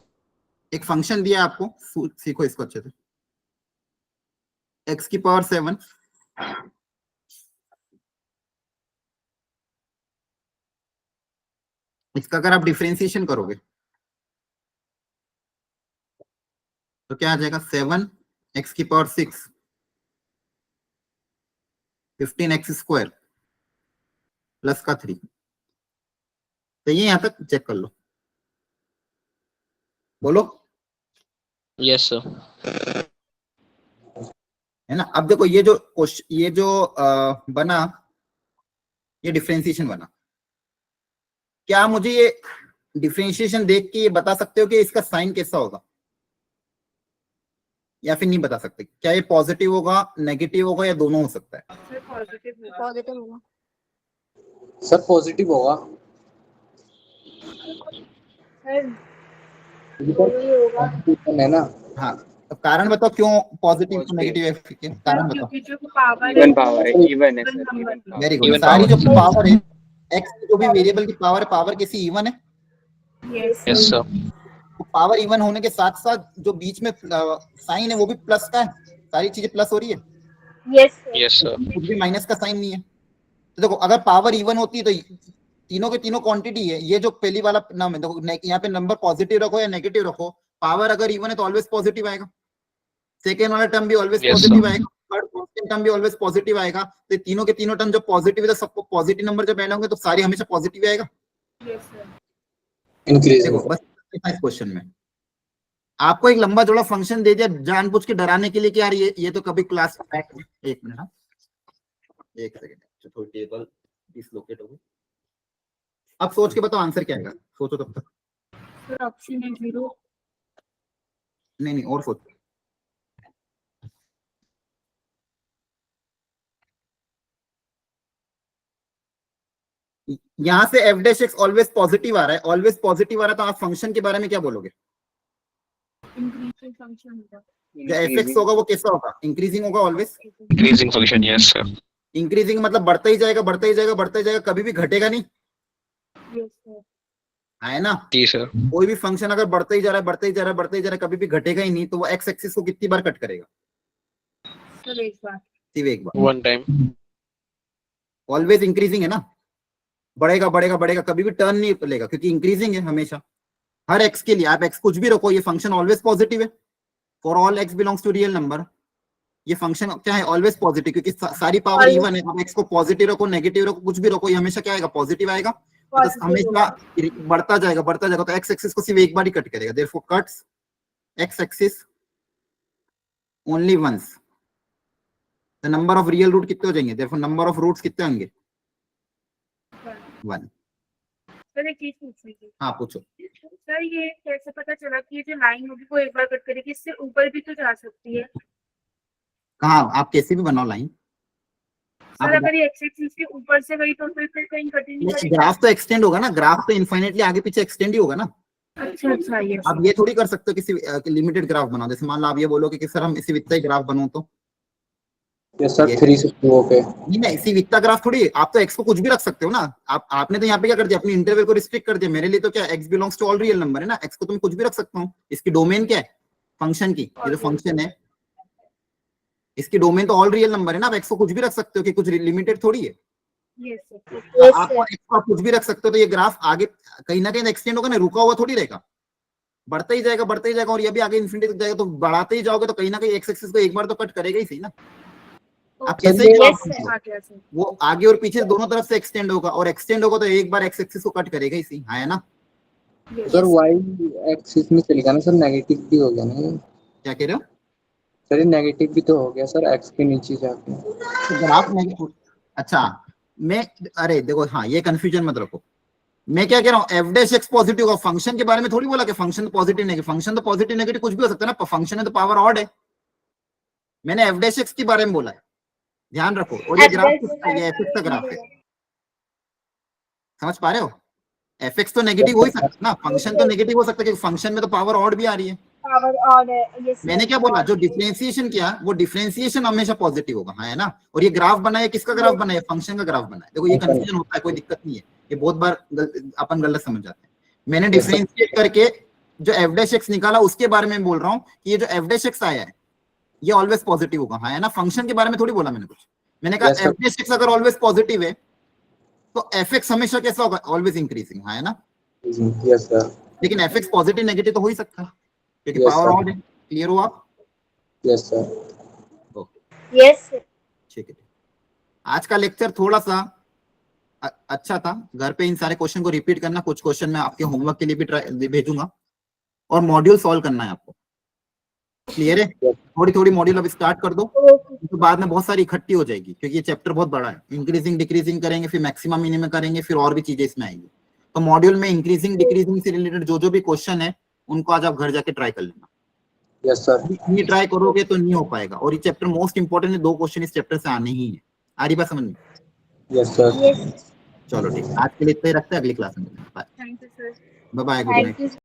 एक फंक्शन दिया है आपको, सीखो इसको अच्छे से। x की पावर 7 इसका अगर आप डिफरेंशिएशन करोगे तो क्या आ जाएगा, 7 x की पावर 6 15x स्क्वायर प्लस का 3। तो ये यहां तक चेक कर लो, बोलो। Yes sir. है ना। अब देखो ये जो क्वेश्चन, ये जो बना, ये डिफरेंशिएशन बना। क्या मुझे ये डिफरेंशिएशन देख के ये बता सकते हो कि इसका साइन कैसा होगा, या फिर नहीं बता सकते? क्या ये पॉजिटिव होगा, नेगेटिव होगा, या दोनों हो सकता है? सर पॉजिटिव पॉजिटिव होगा। सर पॉजिटिव होगा। सर दोनों ही होगा। है ना। हाँ, तो कारण बताओ क्यों पॉजिटिव नेगेटिव है, कारण बताओ। क्योंकि जो पावर इवन पावर है, इवन है sir, number even very good. Even सारी जो power. पावर है, एक्स जो भी वेरिएबल की पावर कैसी, इवन है। Yes yes sir. तो पावर इवन होने के साथ साथ जो बीच में साइन है वो भी प्लस का है। सारी चीजें प्लस हो रही है, यस सर। Yes sir. कुछ भी माइनस का साइन नहीं है। तो देखो अगर पावर इवन होती है तो तीनों के तीनों क्वांटिटी है। ये जो पहली वाला नाम है, देखो यहाँ पे नंबर पॉजिटिव रखो या नेगेटिव रखो, पावर अगर इवन है तो ऑलवेज पॉजिटिव आएगा। सेकेंड वाला टर्म भी ऑलवेज Yes, पॉजिटिव sir. आएगा, थर्ड कांस्टेंट टर्म भी ऑलवेज पॉजिटिव आएगा। तो तीनों के तीनों टर्म जो पॉजिटिव है, तो सबको पॉजिटिव नंबर जब ऐड होंगे तो सारे हमेशा पॉजिटिव आएगा। Yes sir. इंक्रीजिंग। देखो बस इस क्वेश्चन में आपको एक लंबा जोड़ा फंक्शन दे दिया जानबूझ के डराने के लिए कि यार ये तो कभी क्लास। एक मिनट, हाँ एक सेकंड, थोड़ी टेबल डिसलोकेट हो गई। अब सोच के बताओ आंसर क्या आएगा, सोचो तब तक। Sir option A 0। नहीं और सोचो। यहां से F dash X always positive आ रहा है, ऑलवेज पॉजिटिव आ रहा है, तो आप फंक्शन के बारे में क्या बोलोगे? इंक्रीजिंग फंक्शन होगा। जो एफ एक्स होगा वो कैसा होगा? इंक्रीजिंग होगा always. Increasing function, yes sir. Increasing मतलब बढ़ता ही जाएगा, बढ़ता ही जाएगा, बढ़ता ही जाएगा, कभी भी घटेगा नहीं, यस सर। है ना। जी सर। कोई भी फंक्शन अगर बढ़ता ही जा रहा है, बढ़ता ही जा रहा है, बढ़ता ही जा रहा है, कभी भी घटेगा ही नहीं, तो वो एक्स एक्सिस को कितनी बार कट करेगा? सर एक बार। सिर्फ एक बार। One time. ऑलवेज इंक्रीजिंग है ना, बढ़ेगा बढ़ेगा बढ़ेगा, कभी भी टर्न नहीं लेगा क्योंकि इंक्रीजिंग है हमेशा। हर एक्स के लिए आप एक्स कुछ भी रखो, ये फंक्शन ऑलवेज पॉजिटिव है। For all x belongs to real number, ये फंक्शन क्या है? ऑलवेज पॉजिटिव, क्योंकि सारी पावर इवन है। आप एक्स को पॉजिटिव रखो, नेगेटिव रखो, कुछ भी रखो, ये हमेशा क्या आएगा? पॉजिटिव आएगा। तो हमेशा बढ़ता जाएगा, बढ़ता जाएगा, तो एक्स एक्सिस को सिर्फ एक बार ही कट करेगा। Therefore cuts x axis only once. The number of real root कितने हो जाएंगे? देयरफॉर नंबर ऑफ रूट्स कितने होंगे? 1। सर एक चीज पूछनी थी। हाँ पूछो। सर ये कैसे पता चला कि ये जो लाइन होगी वो एक बार कट करेगी, इससे ऊपर भी तो जा सकती है? कहाँ? आप कैसे भी बनाओ लाइन। सर अगर ये एक्स एक्सिस के ऊपर से गई तो फिर कहीं कट ही नहीं करेगी। ग्राफ तो एक्सटेंड होगा ना, ग्राफ तो इनफाइनेटली आगे पीछे एक्सटेंड ही होगा ना। अच्छा ये आप ये थोड़ी कर सकते हो किसी लिमिटेड ग्राफ बनाओ। जैसे मान लो आप ये बोलोगे कि सर हम इसी वित्ता ही ग्राफ बनाओ, तो यस सर 3 से 2 पे। नहीं, इसी वित्ता ग्राफ थोड़ी। आप तो एक्स को कुछ भी रख सकते हो ना। आपने तो यहाँ पे क्या कर दिया? अपनी इंटरवल को रिस्ट्रिक्ट कर दिया। मेरे लिए तो क्या, x belongs to all real number है ना, एक्स को तुम कुछ भी रख सकता हूँ। इसकी डोमेन क्या है? फंक्शन की, ये जो फंक्शन है इसकी डोमेन तो ऑल रियल नंबर है ना। आप एक्स को कुछ भी रख सकते हो कि कुछ लिमिटेड थोड़ी है। Yes sir. आपको एक्स को आप कुछ भी रख सकते हो, तो ये ग्राफ आगे कहीं ना कहीं एक्सटेंड होगा ना, रुका हुआ थोड़ी रहेगा, बढ़ता ही जाएगा, बढ़ता ही जाएगा। और ये भी आगे इन्फिनिटी तक जाएगा, तो बढ़ाते ही जाओगे तो कहीं ना कहीं एक्स एक्सिस को एक बार तो कट करेगा ही सही ना। आप कैसे ही वो आगे और पीछे दोनों तरफ से एक्सटेंड होगा, और एक्सटेंड होगा तो एक बार एक्स एक्सिस को कट करेगा ही सही, है ना। सर वाई एक्सिस में चलेगा ना सर, नेगेटिव भी हो गया ना। क्या कह रहे हो सर? ये नेगेटिव भी तो हो गया सर, एक्स के नीचे जाके। तो ग्राफ नेगेटिव। अच्छा मैं, अरे देखो, हाँ ये कंफ्यूजन मत रखो। मैं क्या कह रहा हूँ, एफ डैश एक्स पॉजिटिव होगा। फंक्शन के बारे में थोड़ी बोला कि फंक्शन तो पॉजिटिव नेगेटिव। फंक्शन तो पॉजिटिव नेगेटिव कुछ भी हो सकता है ना, फंक्शन है तो पावर ऑड है। मैंने एफ डैश एक्स के बारे में बोला है, ध्यान रखो। और ये ग्राफ किसका? ये एफ एक्स का ग्राफ है, समझ पा रहे हो? fx तो नेगेटिव हो ही सकता है ना, फंक्शन तो नेगेटिव हो सकता है क्योंकि फंक्शन में तो पावर ऑड भी आ रही है। पावर ऑड है, यस मैंने क्या बोला, जो डिफरेंशिएशन किया वो डिफरेंशिएशन हमेशा पॉजिटिव होगा, हाँ है ना। और ये ग्राफ बनाया, किसका ग्राफ बनाया, फंक्शन का ग्राफ बनाया। देखो ये कंफ्यूजन होता है, कोई दिक्कत नहीं है, ये बहुत बार अपन गलत समझ जाते हैं। मैंने डिफरेंशिएट करके जो एफ डैश एक्स निकाला उसके बारे में बोल रहा हूँ कि ये जो एफ डैश एक्स आया है ये ऑलवेज पॉजिटिव होगा, हाँ है ना। फंक्शन के बारे में थोड़ी बोला मैंने कुछ, मैंने कहा एफ डैश एक्स अगर ऑलवेज पॉजिटिव है तो एफ एक्स हमेशा कैसा होगा, ऑलवेज इंक्रीजिंग, हाँ है ना। Yes sir. लेकिन एफ एक्स पॉजिटिव नेगेटिव तो हो ही सकता है क्योंकि Yes, पावर sir. ऑड है। क्लियर हो आप? Yes sir. यस ठीक है, आज का लेक्चर थोड़ा सा अच्छा था। घर पे इन सारे क्वेश्चन को रिपीट करना, कुछ क्वेश्चन मैं आपके होमवर्क के लिए भी भेजूंगा और मॉड्यूल सॉल्व करना है आपको। क्लियर है? थोड़ी थोड़ी मॉड्यूल अब स्टार्ट कर दो, तो बाद में बहुत सारी इकट्ठी हो जाएगी क्योंकि ये चैप्टर बहुत बड़ा है। इंक्रीजिंग डिक्रीजिंग करेंगे, फिर मैक्सिमम मिनिमम करेंगे, फिर और भी चीजें इसमें आएंगी। तो मॉड्यूल में इंक्रीजिंग डिक्रीजिंग से रिलेटेड जो भी क्वेश्चन है उनको आज आप घर जाके ट्राई कर लेना। Yes sir. नहीं ट्राई करोगे तो नहीं हो पाएगा। और ये चैप्टर मोस्ट इंपोर्टेंट है, 2 क्वेश्चन इस चैप्टर से आने ही है। आ रही बात समझ में? Yes sir. यस चलो ठीक है, आज के लिए इतना ही रखते हैं, अगली क्लास में bye thank you sir. Bye, good night. Thank you.